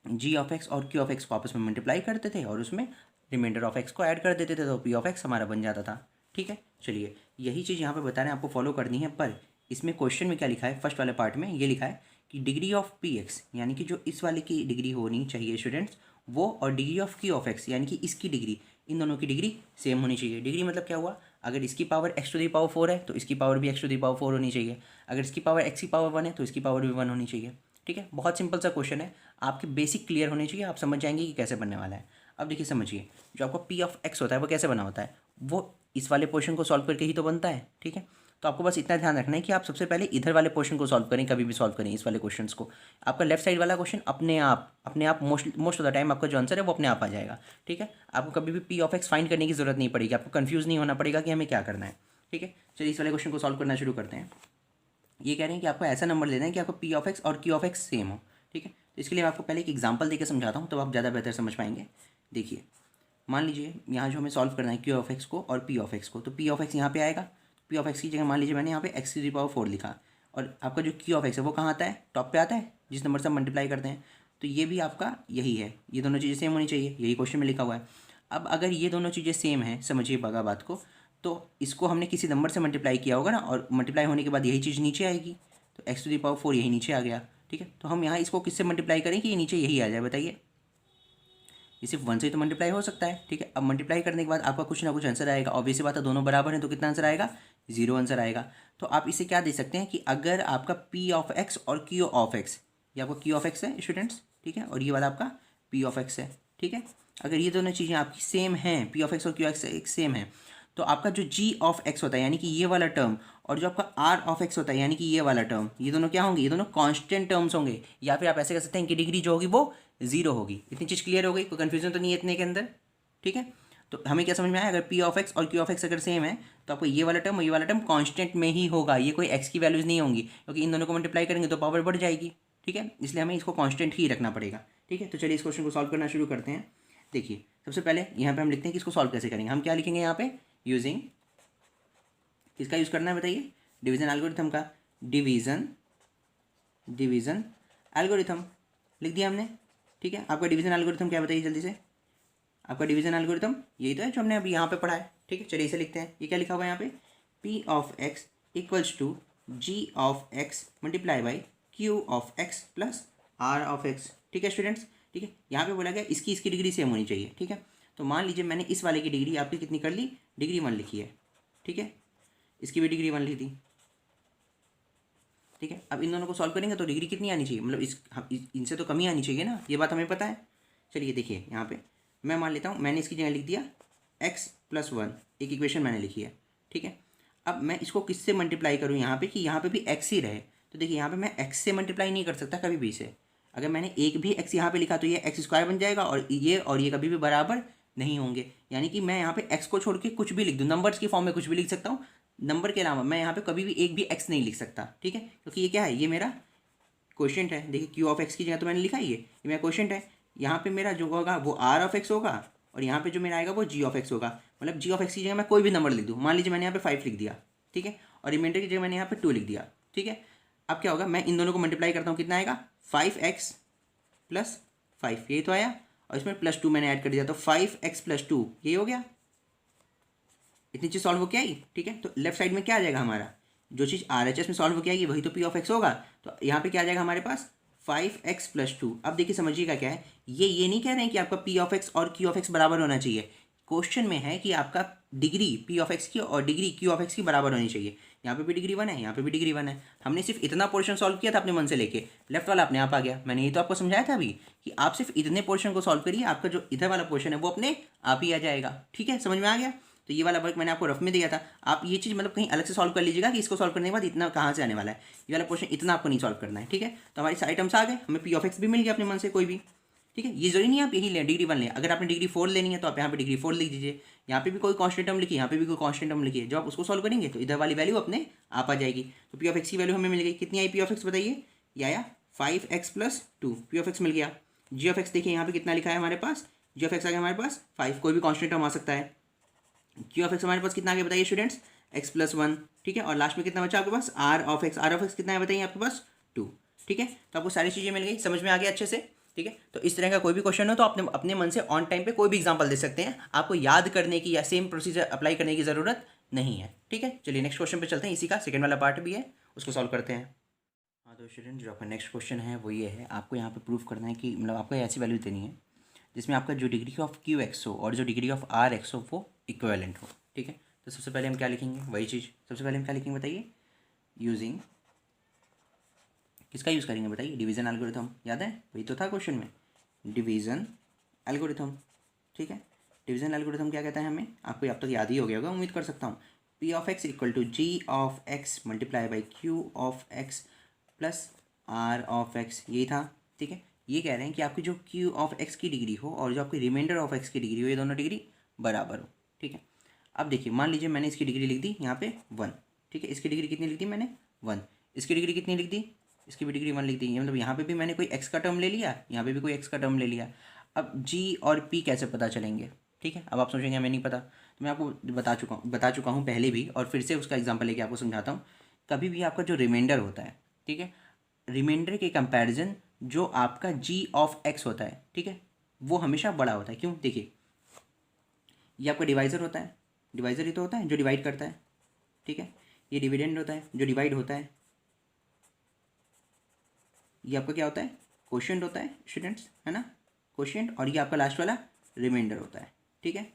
जी ऑफ एक्स और क्यू ऑफ एक्स को आपस में मल्टीप्लाई करते थे और उसमें रिमाइंडर ऑफ एक्स को ऐड कर देते थे, तो पी ऑफ एक्स हमारा बन जाता था। ठीक है, चलिए यही चीज़ यहाँ पे बता रहे हैं, आपको फॉलो करनी है। पर इसमें क्वेश्चन में क्या लिखा है, फर्स्ट वाले पार्ट में ये लिखा है कि डिग्री ऑफ पी एक्स यानी कि जो इस वाले की डिग्री होनी चाहिए स्टूडेंट्स, वो और degree of Q of x यानी कि इसकी डिग्री, इन दोनों की डिग्री सेम होनी चाहिए। डिग्री मतलब क्या हुआ, अगर इसकी power x to the power 4 है तो इसकी पावर भी एक्स टू दी पावर 4 होनी चाहिए। अगर इसकी पावर एक्स की पावर 1 है तो इसकी पावर भी 1 होनी चाहिए। ठीक है, बहुत सिंपल सा क्वेश्चन है, आपके बेसिक क्लियर होने चाहिए, आप समझ जाएंगे कि कैसे बनने वाला है। अब देखिए समझिए, जो आपका पी ऑफ एक्स होता है वो कैसे बना होता है, वो इस वाले पोर्शन को सॉल्व करके ही तो बनता है। ठीक है, तो आपको बस इतना ध्यान रखना है कि आप सबसे पहले इधर वाले पोर्शन को सॉल्व करें, कभी भी सॉल्व करें इस वाले क्वेश्चंस को। आपका लेफ्ट साइड वाला क्वेश्चन अपने आप मोस्ट ऑफ द टाइम आपका जो आंसर है वो अपने आप आ जाएगा। ठीक है, आपको कभी भी पी ऑफ एक्स फाइंड करने की जरूरत नहीं पड़ेगी, आपको कंफ्यूज नहीं होना पड़ेगा कि हमें क्या करना है। ठीक है, चलिए इस वाले क्वेश्चन को सॉल्व करना शुरू करते हैं। ये कह रहे हैं कि आपको ऐसा नंबर लेना है कि आपको पी ऑफ एक्स और क्यू ऑफ एक्स सेम हो। ठीक है, तो इसके लिए मैं आपको पहले एक एग्जांपल देकर समझाता हूँ, तो आप ज़्यादा बेहतर समझ पाएंगे। देखिए, मान लीजिए यहाँ जो हमें सॉल्व करना है क्यू ऑफ एक्स को और पी ऑफ एक्स को, तो पी ऑफ एक्स यहाँ पे आएगा। पी ऑफ एक्स की जगह मान लीजिए मैंने यहाँ पे एक्स टू दी पावर 4 लिखा, और आपका जो क्यू ऑफ एक्स है वो कहाँ आता है, टॉप पे आता है, जिस नंबर से हम मल्टीप्लाई करते हैं। तो ये भी आपका यही है, ये दोनों चीज़ें सेम होनी चाहिए, यही क्वेश्चन में लिखा हुआ है। अब अगर ये दोनों चीज़ें सेम हैं, समझिए बगा बात को, तो इसको हमने किसी नंबर से मल्टीप्लाई किया होगा ना, और मल्टीप्लाई होने के बाद यही चीज़ नीचे आएगी, तो एक्स टू दी पावर 4 यही नीचे आ गया। ठीक है, तो हम यहाँ इसको किससे मल्टीप्लाई करें कि ये नीचे यही आ जाए, बताइए। ये सिर्फ 1 से ही तो मल्टीप्लाई हो सकता है। ठीक है, अब मल्टीप्लाई करने के बाद आपका कुछ ना कुछ आंसर आएगा, ऑब्वियस बात है, दोनों बराबर हैं तो कितना आंसर आएगा, 0 आंसर आएगा। तो आप इसे क्या दे सकते हैं कि अगर आपका पी ऑफ एक्स और क्यू ऑफ एक्स, ये आपका क्यू ऑफ एक्स है स्टूडेंट्स, ठीक है, और ये वाला आपका पी ऑफ एक्स है। ठीक है, अगर ये दोनों चीज़ें आपकी सेम हैं, पी ऑफ एक्स और क्यू एक्स सेम है, तो आपका जो जी ऑफ एक्स होता है यानी कि ये वाला टर्म, और जो आपका आर ऑफ एक्स होता है यानी कि ये वाला टर्म, ये दोनों क्या होंगे, ये दोनों कांस्टेंट टर्म्स होंगे। या फिर आप ऐसे कह सकते हैं कि डिग्री जो होगी वो 0 होगी। इतनी चीज़ क्लियर हो गई, कोई कन्फ्यूजन तो नहीं है इतने के अंदर। ठीक है, तो हमें क्या समझ में आया, अगर पी ऑफ एक्स और क्यू ऑफ एक्स अगर सेम है तो आपको ये वाला टर्म और ये वाला टर्म कांस्टेंट में ही होगा, ये कोई एक्स की वैल्यूज़ नहीं होंगी, क्योंकि इन दोनों को मल्टीप्लाई करेंगे तो पावर बढ़ जाएगी। ठीक है, इसलिए हमें इसको कांस्टेंट ही रखना पड़ेगा। ठीक है, तो चलिए इस क्वेश्चन को सॉल्व करना शुरू करते हैं। देखिए, सबसे पहले यहाँ पे हम लिखते हैं कि इसको सॉल्व कैसे करेंगे। हम क्या लिखेंगे यहाँ पे, यूजिंग, किसका यूज़ करना है बताइए, डिवीज़न एल्गोरिथम का। डिवीज़न एल्गोरिथम लिख दिया हमने। ठीक है, आपका डिवीज़न एल्गोरिथम क्या बताइए जल्दी से, आपका डिवीज़न एल्गोरिथम यही तो है जो हमने अभी यहाँ पे पढ़ा है। ठीक है, चलिए इसे लिखते हैं। ये क्या लिखा हुआ है यहाँ पे, p of x equals to g of x multiply by q of x plus r of x. ठीक है स्टूडेंट्स, ठीक है, यहाँ पे बोला गया इसकी डिग्री सेम होनी चाहिए। ठीक है, तो मान लीजिए मैंने इस वाले की डिग्री आपकी कितनी कर ली, डिग्री 1 लिखी है। ठीक है, इसकी भी डिग्री 1 लिख दी। ठीक है, अब इन दोनों को सॉल्व करेंगे तो डिग्री कितनी आनी चाहिए, मतलब इनसे तो कमी आनी चाहिए ना, ये बात हमें पता है। चलिए देखिए, यहाँ पे मैं मान लेता हूँ, मैंने इसकी जगह लिख दिया x प्लस 1, एक इक्वेशन मैंने लिखी है। ठीक है, अब मैं इसको किससे मल्टीप्लाई करूँ यहाँ पे कि यहाँ पे भी x ही रहे। तो देखिए यहाँ पे मैं x से मल्टीप्लाई नहीं कर सकता कभी भी इसे। अगर मैंने एक भी x यहाँ पे लिखा तो ये एक्स स्क्वायर बन जाएगा, और ये कभी भी बराबर नहीं होंगे। यानी कि मैं यहाँ पे x को छोड़ के कुछ भी लिख दूँ, नंबर्स की फॉर्म में कुछ भी लिख सकता हूँ, नंबर के अलावा मैं यहाँ पे कभी भी एक भी x नहीं लिख सकता। ठीक है, क्योंकि ये क्या है, ये मेरा क्वोशिएंट है। देखिए क्यू ऑफ एक्स की जगह तो मैंने लिखा ही है, ये मेरा क्वोशिएंट है। यहाँ पे मेरा जो होगा वो आर ऑफ एक्स होगा, और यहाँ पे जो मेरा आएगा वो जी ऑफ एक्स होगा। मतलब जी ऑफ एक्स की जगह मैं कोई भी नंबर लिख दूँ, मान लीजिए मैंने यहाँ पे 5 लिख दिया। ठीक है, और रिमाइंडर की जगह मैंने यहाँ पे 2 लिख दिया। ठीक है, अब क्या होगा, मैं इन दोनों को मल्टीप्लाई करता हूँ, कितना आएगा, 5x प्लस 5, यही तो आया, और इसमें प्लस 2 मैंने ऐड कर दिया, तो 5x प्लस 2 यही हो गया। इतनी चीज़ सॉल्व हो के आई। ठीक है, तो लेफ्ट साइड में क्या आ जाएगा हमारा, जो चीज़ RHS में सॉल्व हो के आएगी वही तो पी ऑफ एक्स होगा। तो यहाँ पे क्या आ जाएगा हमारे पास, 5x प्लस 2। अब देखिए समझिएगा क्या है, ये नहीं कह रहे हैं कि आपका पी ऑफ एक्स और क्यू ऑफ एक्स बराबर होना चाहिए। क्वेश्चन में है कि आपका डिग्री पी ऑफ एक्स की और डिग्री क्यू ऑफ एक्स की बराबर होनी चाहिए। यहाँ पे भी डिग्री 1 है, यहाँ पे भी डिग्री 1 है। हमने सिर्फ इतना पोर्शन सॉल्व किया था अपने मन से लेके, लेफ्ट वाला अपने आप आ गया। मैंने ये तो आपको समझाया था अभी कि आप सिर्फ इतने पोर्शन को सॉल्व करिए, आपका जो इधर वाला पोर्शन है वो अपने आप ही आ जाएगा। ठीक है, समझ में आ गया। तो ये वाला वर्क मैंने आपको रफ में दिया था, आप ये चीज़ मतलब कहीं अलग से सॉल्व कर लीजिएगा कि इसको सॉल्व करने के बाद इतना कहाँ से आने वाला है, ये वाला पोर्शन इतना आपको नहीं सॉल्व करना है। ठीक है, तो हमारी सारे टर्म्स आ गए, हमें पी ऑफ एक्स भी मिल गया अपने मन से कोई भी। ठीक है, ये जरूरी नहीं आप यही लें, डिग्री 1 लें। अगर आपने डिग्री 4 लेनी है तो आप यहाँ पे डिग्री 4 लिख दीजिए, यहाँ पे भी कोई कांस्टेंट टर्म लिखिए, यहाँ पे भी कोई कांस्टेंट टर्म लिखिए। जब आप उसको सॉल्व करेंगे तो इधर वाली वैल्यू अपने आप आ जाएगी। तो पी ऑफ एक्स की वैल्यू हमें मिल गई, कितनी आई पी ऑफ एक्स बताइए, ये आया 5x plus 2, p of x मिल गया। जी ऑफ एक्स देखिए यहाँ पे कितना लिखा है हमारे पास, जी ऑफ एक्स आ गया हमारे पास 5, कोई भी कॉन्स्टेंट टर्म आ सकता है। क्यू ऑफ एक्स हमारे पास कितना आगे बताइए स्टूडेंट्स, एक्स प्लस वन, ठीक है। और लास्ट में कितना बचा आपके पास, आर ऑफ एक्स कितना है बताइए आपके पास, टू, ठीक है। तो आपको सारी चीज़ें मिल गई, समझ में आ गया अच्छे से, ठीक है। तो इस तरह का कोई भी क्वेश्चन हो तो आपने अपने मन से ऑन टाइम पे कोई भी एग्जांपल दे सकते हैं, आपको याद करने की या सेम प्रोसीजर अप्लाई करने की ज़रूरत नहीं है, ठीक है। चलिए नेक्स्ट क्वेश्चन पे चलते हैं, इसी का सेकंड वाला पार्ट भी है, उसको सॉल्व करते हैं। हाँ तो स्टूडेंट जो आपका नेक्स्ट क्वेश्चन है वो ये है, आपको यहाँ पे प्रूव करना है कि मतलब आपको ऐसी वैल्यू देनी है जिसमें आपका जो डिग्री ऑफ क्यू एक्स हो और जो डिग्री ऑफ आर एक्स हो वो इक्वेलेंट हो, ठीक है। तो सबसे पहले हम क्या लिखेंगे, वही चीज़ सबसे पहले हम क्या लिखेंगे बताइए, यूजिंग, किसका यूज़ करेंगे बताइए, डिवीज़न एल्गोरिथम, याद है वही तो था क्वेश्चन में, डिवीज़न एल्गोरिथम, ठीक है। डिवीज़न एल्गोरिथम क्या कहता है हमें, आपको अब तक याद ही हो गया होगा उम्मीद कर सकता हूँ, p of x equal to g of x multiply by q of x plus r of x, यही था, ठीक है। ये कह रहे हैं कि आपकी जो क्यू ऑफ एक्स की डिग्री हो और जो आपकी रिमाइंडर ऑफ एक्स की डिग्री हो, ये दोनों डिग्री बराबर हो, ठीक है। अब देखिए मान लीजिए मैंने इसकी डिग्री लिख दी यहाँ पे वन, ठीक है। इसकी डिग्री कितनी लिख दी मैंने, वन। इसकी डिग्री कितनी लिख दी, इसकी भी डिग्री वन लिख दी, मतलब यहाँ पे भी मैंने कोई एक्स का टर्म ले लिया, यहाँ पे भी कोई एक्स का टर्म ले लिया। अब जी और पी कैसे पता चलेंगे, ठीक है। अब आप सोचेंगे हमें नहीं पता, तो मैं आपको बता चुका हूँ पहले भी, और फिर से उसका एग्जाम्पल लेके आपको समझाता हूँ। कभी भी आपका जो रिमाइंडर होता है, ठीक है, रिमाइंडर के कंपैरिजन जो आपका जी ऑफ एक्स होता है, ठीक है, वो हमेशा बड़ा होता है। क्यों, देखिए ये आपका डिवाइज़र होता है, डिवाइज़र ही तो होता है जो डिवाइड करता है, ठीक है। ये डिविडेंड होता है जो डिवाइड होता है, ये आपका क्या होता है, कोशिएंट होता है स्टूडेंट्स, है ना, कोशिएंट। और ये आपका लास्ट वाला रिमाइंडर होता है, ठीक है।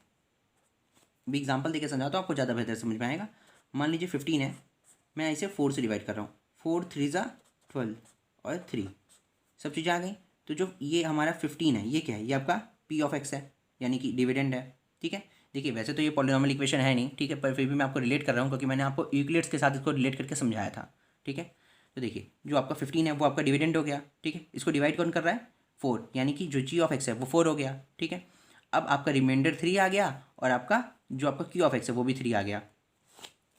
भी एग्जांपल देके समझाओ तो आपको ज़्यादा बेहतर समझ में आएगा। मान लीजिए 15 है, मैं इसे 4 से डिवाइड कर रहा हूँ, 4 3 ज़ा 12 और 3, सब चीज़ें आ गई। तो जो ये हमारा 15 है, ये क्या है, ये आपका पी ऑफ एक्स है, यानी कि डिविडेंड है, ठीक है। देखिए वैसे तो ये पॉलिनॉमियल इक्वेशन है नहीं, ठीक है, पर फिर भी मैं आपको रिलेट कर रहा हूँ क्योंकि मैंने आपको यूक्लिड्स के साथ इसको रिलेट करके समझाया था, ठीक है। तो देखिए जो आपका 15 है वो आपका डिविडेंड हो गया, ठीक है। इसको डिवाइड कौन कर रहा है, 4, यानी कि जो जी ऑफ एक्स है वो 4 हो गया, ठीक है। अब आपका रिमाइंडर 3 आ गया और आपका जो आपका क्यू ऑफ एक्स है वो भी 3 आ गया।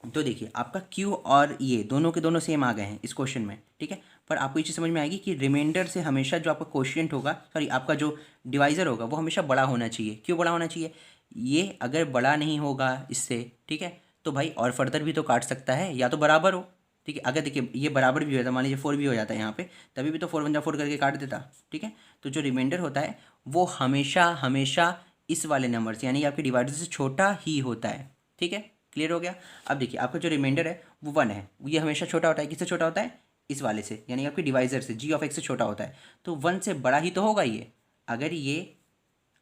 तो देखिए आपका क्यू और ये दोनों के दोनों सेम आ गए हैं इस क्वेश्चन में, ठीक है। पर आपको ये चीज़ समझ में आएगी कि रिमाइंडर से हमेशा जो आपका कोशिएंट होगा, सॉरी आपका जो डिवाइज़र होगा वो हमेशा बड़ा होना चाहिए। क्यों बड़ा होना चाहिए, ये अगर बड़ा नहीं होगा इससे, ठीक है, तो भाई और फर्दर भी तो काट सकता है, या तो बराबर हो, ठीक है। अगर देखिए ये बराबर भी हो जाता, मान लीजिए 4 भी हो जाता है यहाँ पे, तभी भी तो 4 1 जा 4 करके काट देता, ठीक है। तो जो रिमाइंडर होता है वो हमेशा हमेशा इस वाले नंबर से, यानी आपके डिवाइडर से छोटा ही होता है, ठीक है। क्लियर हो गया। अब देखिए आपका जो रिमाइंडर है वो 1 है, ये हमेशा छोटा होता है, किससे छोटा होता है, इस वाले से, यानी आपके डिवाइजर से, जी ऑफ एक्स से छोटा होता है। तो 1 से बड़ा ही तो होगा ये। अगर ये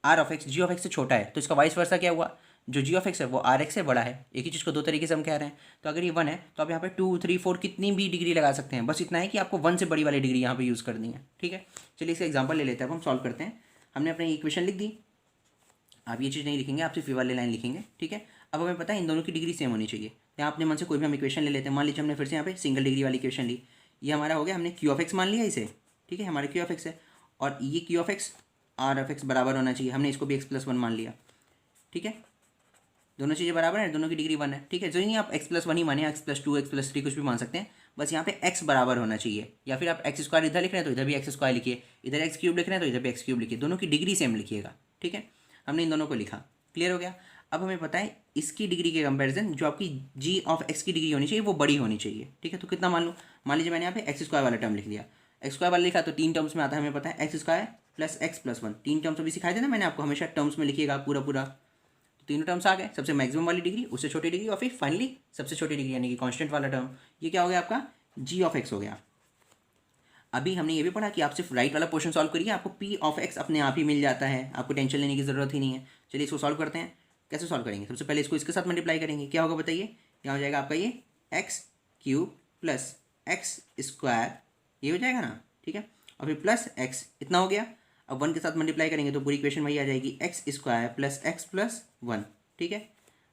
r of x g of x से छोटा है तो इसका वाइस वर्सा क्या हुआ, जो जी ऑफ एक्स है वो आर एक्स से बड़ा है। एक ही चीज़ को दो तरीके से हम कह रहे हैं। तो अगर ये 1 है तो आप यहाँ पे 2 3 4 कितनी भी डिग्री लगा सकते हैं, बस इतना है कि आपको 1 से बड़ी वाली डिग्री यहाँ पे यूज़ करनी है, ठीक है। चलिए इसका एग्जाम्पल ले लेते हैं, अब हम सॉल्व करते हैं। हमने अपनी इक्वेशन लिख दी, आप ये चीज़ नहीं लिखेंगे, आप सिर्फ ये वाली लाइन लिखेंगे, ठीक है। अब हमें पता है इन दोनों की डिग्री सेम होनी चाहिए। यहाँ अपने मन से कोई भी हम इक्वेशन ले लेते हैं, मान लीजिए हमने फिर से यहाँ पे सिंगल डिग्री वाली इक्वेशन ली, ये हमारा हो गया, हमने क्यू ऑफ एक्स मान लिया इसे, ठीक है, हमारे क्यू ऑफ एक्स है, और ये q of x r of x बराबर होना चाहिए, हमने इसको भी एक्स प्लस वन मान लिया, ठीक है। दोनों चीज़ें बराबर है, दोनों की डिग्री 1 है, ठीक है। जो नहीं आप एक्स प्लस वन ही माने, x plus two x plus three कुछ भी मान सकते हैं, बस यहाँ पे एक्स बराबर होना चाहिए। या फिर आप एक्स स्क्वायर इधर लिख रहे हैं तो इधर भी एक्स स्क्वायर लिखिए, इधर एक्स क्यूब लिख रहे हैं तो इधर भी एक्स क्यूब लिखिए, दोनों की डिग्री सेम लिखिएगा, ठीक है। हमने इन दोनों को लिखा, क्लियर हो गया। अब हमें पता है इसकी डिग्री के कंपेरिजन जो आपकी जी ऑफ एक्स की डिग्री होनी चाहिए वो बड़ी होनी चाहिए, ठीक है। तो कितना मान लो, मान लीजिए मैंने यहाँ पे एक्स स्क्वायर वाला टर्म लिख दिया, एक्स स्क्वायर वाला लिखा तो 3 टर्म्स में आता है, हमें पता है x square plus x plus one, 3 terms अभी सिखाए थे ना मैंने आपको, हमेशा टर्म्स में लिखिएगा पूरा पूरा। तो तीनों टर्म्स आ गए, सबसे मैक्सिमम वाली डिग्री, उससे छोटी डिग्री, और फिर फाइनली सबसे छोटी डिग्री यानी कि कांस्टेंट वाला टर्म। ये क्या हो गया आपका, जी ऑफ एक्स हो गया। अभी हमने ये भी पढ़ा कि आप सिर्फ राइट वाला पोर्शन सॉल्व करिए, आपको पी ऑफ एक्स अपने आप ही मिल जाता है, आपको टेंशन लेने की ज़रूरत ही नहीं है। चलिए इसको सॉल्व करते हैं। कैसे सॉल्व करेंगे, सबसे पहले इसको इसके साथ मल्टीप्लाई करेंगे, क्या होगा बताइए, क्या हो जाएगा आपका ये x cube plus x square, ये हो जाएगा ना, ठीक है। और फिर प्लस एक्स, इतना हो गया। अब 1 के साथ मल्टीप्लाई करेंगे तो पूरी इक्वेशन वही आ जाएगी, x square plus x plus one, ठीक है।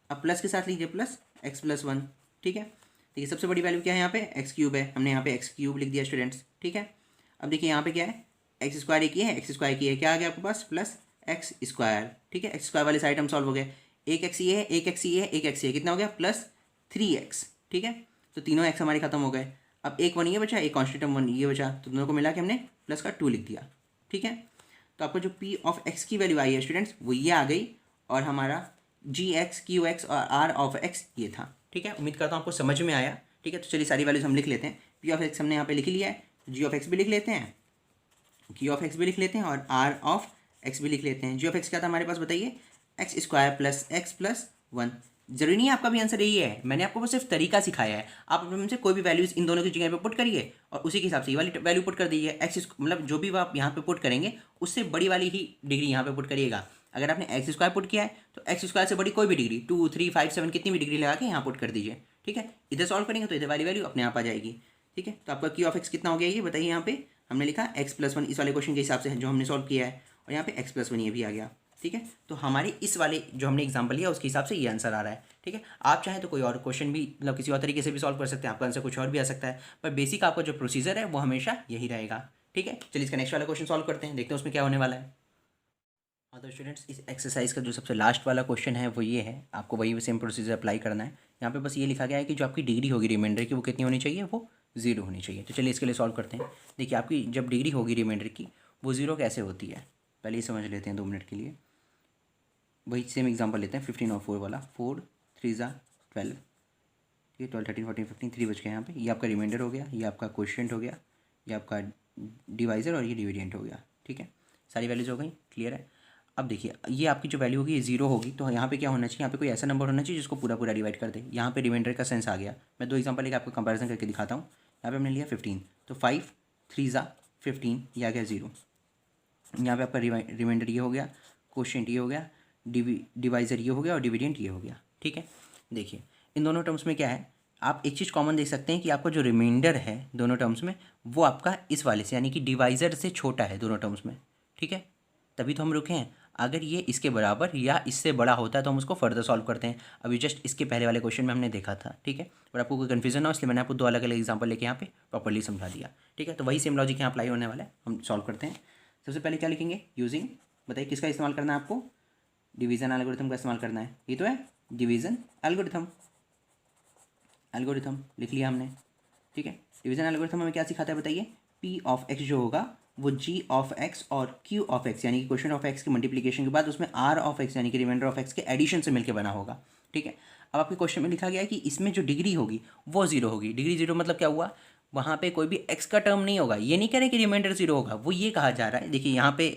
अब प्लस के साथ लीजिए प्लस एक्स प्लस वन, ठीक है। देखिए सबसे बड़ी वैल्यू क्या है यहाँ पे, एक्स क्यूब है, हमने यहाँ पे एक्स क्यूब लिख दिया स्टूडेंट्स, ठीक है। अब देखिए यहाँ पे क्या है, एक्स स्क्वायर एक ही है, एक्स स्क्वायर की है, क्या आ गया आपके पास, प्लस एक्स स्क्वायर, ठीक है। एक्स स्क्वायर वाले साइड हम सॉल्व हो गए, एक एक्स ये है, एक एक्स ये है, एक एक्स ये, कितना हो गया, प्लस 3x, ठीक है। तो तीनों एक्स हमारे खत्म हो गए। अब एक वन ये बचा, एक कॉन्स्टेंट वन ये बचा, तो दोनों को मिला के हमने प्लस का 2 लिख दिया, ठीक है। तो आपका जो पी ऑफ एक्स की वैल्यू आई है स्टूडेंट्स वो ये आ गई, और हमारा जी एक्स क्यू एक्स और आर ऑफ एक्स ये था। ठीक है, उम्मीद करता हूँ आपको समझ में आया। ठीक है, तो चलिए सारी वैल्यूज हम लिख लेते हैं। पी ऑफ एक्स हमने यहाँ पे लिख लिया है, जी ऑफ एक्स भी लिख लेते हैं, क्यू ऑफ एक्स भी लिख लेते हैं और आर ऑफ एक्स भी लिख लेते हैं। जी ऑफ एक्स क्या था हमारे पास बताइए, x square plus x plus one. जरूरी नहीं है आपका भी आंसर यही है, मैंने आपको बस सिर्फ तरीका सिखाया है। आप अपने से कोई भी वैल्यूज इन दोनों की जगह पे पुट करिए और उसी के हिसाब से ये वाली वैल्यू पुट कर दीजिए। एक्स मतलब जो भी आप यहाँ पे पुट करेंगे उससे बड़ी वाली ही डिग्री यहाँ पे पुट करिएगा। अगर आपने एक्स स्क्वायर पुट किया है तो एक्स स्क्वायर से बड़ी कोई भी डिग्री 2 3 5 7 कितनी भी डिग्री लगा के यहाँ पुट कर दीजिए। ठीक है, इधर सॉल्व करेंगे तो इधर वाली वैल्यू अपने आप आ जाएगी। ठीक है, तो आपका क्यू ऑफ एक्स कितना हो गया ये बताइए। यहाँ पे हमने लिखा एक्स प्लस वन इस वाले क्वेश्चन के हिसाब से जो हमने सॉल्व किया है, और यहाँ पे एक्स प्लस वन ये भी आ गया। ठीक है, तो हमारे इस वाले जो हमने एग्जाम्पल लिया उसके हिसाब से ये आंसर आ रहा है। ठीक है, आप चाहें तो कोई और क्वेश्चन भी मतलब किसी और तरीके से भी सॉल्व कर सकते हैं, आपका आंसर कुछ और भी आ सकता है, पर बेसिक आपका जो प्रोसीजर है वो हमेशा यही रहेगा। ठीक है, चलिए इसका नेक्स्ट वाला क्वेश्चन सॉल्व करते हैं, देखते हैं उसमें क्या होने वाला है। हाँ तो स्टूडेंट्स, इस एक्सरसाइज का जो सबसे लास्ट वाला क्वेश्चन है वो ये है, आपको वही सेम प्रोसीजर अप्लाई करना है। यहाँ पे बस ये लिखा गया है कि जो आपकी डिग्री होगी रिमाइंडर की वो कितनी होनी चाहिए, वो 0 होनी चाहिए। तो चलिए इसके लिए सॉल्व करते हैं। देखिए आपकी जब डिग्री होगी रिमाइंडर की वो 0 कैसे होती है, पहले ये समझ लेते हैं 2 मिनट के लिए। वही सेम एग्जांपल लेते हैं 15 और 4 वाला, 4 3 ज़ा 12। ठीक है, 12 13 14 15 3 बच गए यहाँ पे। ये आपका रिमाइंडर हो गया, ये आपका क्वोशिएंट हो गया, ये आपका डिवाइज़र और ये डिविडेंट हो गया। ठीक है, सारी वैल्यूज हो गई, क्लियर है। अब देखिए ये आपकी जो वैल्यू होगी ये 0 होगी, तो यहाँ पे क्या होना चाहिए, यहाँ पे कोई ऐसा नंबर होना चाहिए जिसको पूरा पूरा डिवाइड कर दे। यहाँ पे रिमाइंडर का सेंस आ गया। मैं 2 एग्जांपल लेकर आपको कंपैरिजन करके दिखाता हूँ। यहाँ पे हमने लिया 15, तो 5 3 ज़ा 15, ये आ गया 0। यहाँ पे आपका रिमाइंडर ये हो गया, क्वोशिएंट ये हो गया, डिवाइज़र ये हो गया और डिविडेंट ये हो गया। ठीक है, देखिए इन दोनों टर्म्स में क्या है, आप एक चीज़ कॉमन देख सकते हैं कि आपका जो रिमाइंडर है दोनों टर्म्स में वो आपका इस वाले से यानी कि डिवाइज़र से छोटा है दोनों टर्म्स में। ठीक है, तभी तो हम रुके हैं। अगर ये इसके बराबर या इससे बड़ा होता है तो हम उसको फर्दर सॉल्व करते हैं। अभी जस्ट इसके पहले वाले क्वेश्चन में हमने देखा था। ठीक है, और आपको कोई कन्फ्यूजन ना हो इसलिए मैंने आपको 2 अलग अलग एग्जाम्पल लेके यहाँ पे प्रॉपर्ली समझा दिया। ठीक है, तो वही सेम लॉजिक यहाँ अप्लाई होने वाला है, हम सॉल्व करते हैं। सबसे पहले क्या लिखेंगे, यूजिंग, बताइए किसका इस्तेमाल करना है आपको, डिवीज़न एल्गोरिथम का इस्तेमाल करना है। ये तो है डिवीज़न एल्गोरिथम, एल्गोरिथम लिख लिया हमने। ठीक है, डिवीज़न एल्गोरिथम हमें क्या सिखाता है बताइए, पी ऑफ एक्स जो होगा वो जी ऑफ एक्स और क्यू ऑफ एक्स यानी कि क्वेश्चन ऑफ एक्स की मल्टीप्लिकेशन के बाद उसमें आर ऑफ एक्स यानी कि रिमाइंडर ऑफ एक्स के एडिशन से मिलकर बना होगा। ठीक है, अब आपके क्वेश्चन में लिखा गया है कि इसमें जो डिग्री होगी वो 0 होगी। डिग्री 0 मतलब क्या हुआ, वहाँ पे कोई भी एक्स का टर्म नहीं होगा। ये नहीं कह रहे कि रिमाइंडर 0 होगा, वो ये कहा जा रहा है। देखिए यहाँ पे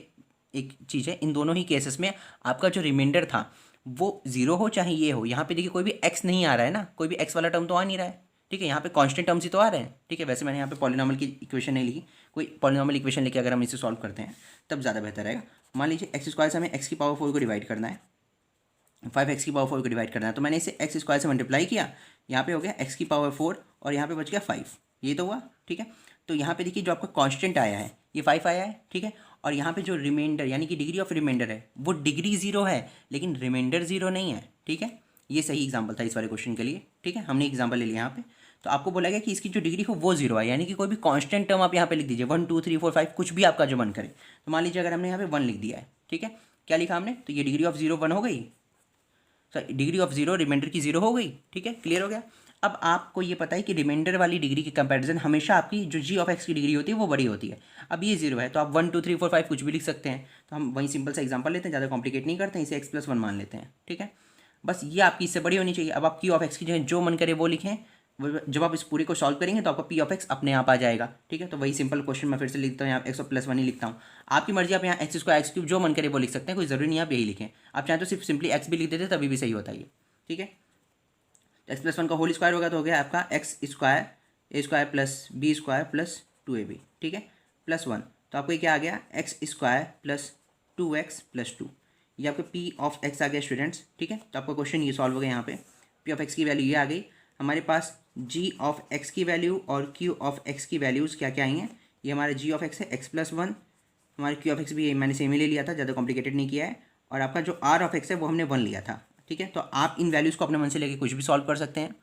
एक चीज़ है, इन दोनों ही केसेस में आपका जो रिमाइंडर था वो 0 हो चाहे ये हो, यहाँ पे देखिए कोई भी एक्स नहीं आ रहा है ना, कोई भी एक्स वाला टर्म तो आ नहीं रहा है। ठीक है, यहाँ पे कांस्टेंट टर्म्स ही तो आ रहे हैं। ठीक है, वैसे मैंने यहाँ पे पॉलिनॉमियल की इक्वेशन नहीं लिखी, कोई पॉलिनॉमियल इक्वेशन लेके अगर हम इसे सॉल्व करते हैं तब ज़्यादा बेहतर रहेगा। मान लीजिए एक्स स्क्वायर से हमें एक्स की पावर 4 को डिवाइड करना है, 5x की पावर 4 को डिवाइड करना है, तो मैंने इसे एक्स स्क्वायर से मल्टीप्लाई किया, यहाँ पे हो गया x की पावर 4 और यहाँ पे बच गया 5, ये तो हुआ। ठीक है, तो यहाँ पे देखिए जो आपका कांस्टेंट आया है ये 5 आया है। ठीक है, और यहाँ पे जो रिमाइंडर यानी कि डिग्री ऑफ रिमाइंडर है वो डिग्री 0 है लेकिन रिमाइंडर 0 नहीं है। ठीक है, ये सही एग्जाम्पल था इस वाले क्वेश्चन के लिए। ठीक है, हमने एग्जाम्पल ले लिया यहाँ पे, तो आपको बोला गया कि इसकी जो डिग्री हो वो 0 है, यानी कि कोई भी कांस्टेंट टर्म आप यहाँ पे लिख दीजिए, 1 2 3 4 5 कुछ भी आपका जो मन करे। तो मान लीजिए अगर हमने यहाँ पे 1 लिख दिया है, ठीक है, क्या लिखा हमने, तो ये डिग्री ऑफ 0 1 हो गई, सर डिग्री ऑफ 0 रिमाइंडर की 0 हो गई। ठीक है, क्लियर हो गया। अब आपको ये पता है कि रिमाइंडर वाली डिग्री के कंपैरिजन हमेशा आपकी जो जी ऑफ एक्स की डिग्री होती है वो बड़ी होती है। अब ये 0 है तो आप 1 2 3 4 5 कुछ भी लिख सकते हैं, तो हम वही सिंपल सा एग्जांपल लेते हैं, ज़्यादा कॉम्प्लिकेट नहीं करते हैं, इसे x+1 मान लेते हैं। ठीक है, बस ये आपकी इससे बड़ी होनी चाहिए। अब आप क्यू ऑफ एक्स की जगह जो मन करे वो लिखें, जब आप इस पूरे को सॉल्व करेंगे तो आपका पी ऑफ एक्स अपने आप आ जाएगा। ठीक है, तो वही सिंपल क्वेश्चन मैं फिर से लिखता हूँ, यहाँ x+1 ही लिखता हूँ। आपकी मर्जी, आप यहाँ एक्स स्क्वायर एक्स क्यूब जो मन करे वो लिख सकते हैं, कोई ज़रूरी नहीं आप यही लिखें। आप चाहें तो सिर्फ सिंपली एक्स भी लिख देते तभी भी सही होता है। ठीक है, x+1 का होल स्क्वायर होगा तो हो गया आपका x square a square plus b square plus 2ab। ठीक है, +1, तो आपको ये क्या आ गया, x square plus 2x plus 2, ये आपका पी ऑफ एक्स आ गया स्टूडेंट्स। ठीक है, तो आपका क्वेश्चन ये सॉल्व हो गया। यहाँ पे पी ऑफ एक्स की वैल्यू ये आ गई हमारे पास, जी ऑफ एक्स की वैल्यू और क्यू ऑफ एक्स की वैल्यूज़ क्या क्या आई हैं। ये हमारा जी ऑफ एक्स है x+1, हमारे क्यू ऑफ एक्स भी मैंने सेम ही ले लिया था, ज़्यादा कॉम्प्लिकेटेड नहीं किया है, और आपका जो आर ऑफ एक्स है वो हमने 1 लिया था। ठीक है, तो आप इन वैल्यूज़ को अपने मन से लेके कुछ भी सॉल्व कर सकते हैं।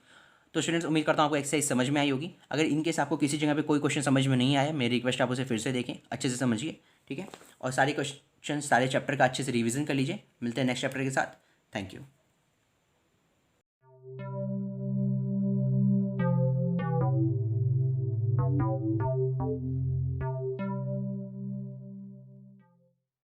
तो स्टूडेंट्स उम्मीद करता हूँ आपको एक्सरसाइज समझ में आई होगी। अगर इनकेस आपको किसी जगह पे कोई क्वेश्चन समझ में नहीं आया, मेरी रिक्वेस्ट आप उसे फिर से देखें, अच्छे से समझिए। ठीक है, और सारे क्वेश्चन सारे चैप्टर का अच्छे से रिवीजन कर लीजिए। मिलते हैं नेक्स्ट चैप्टर के साथ। Thank you.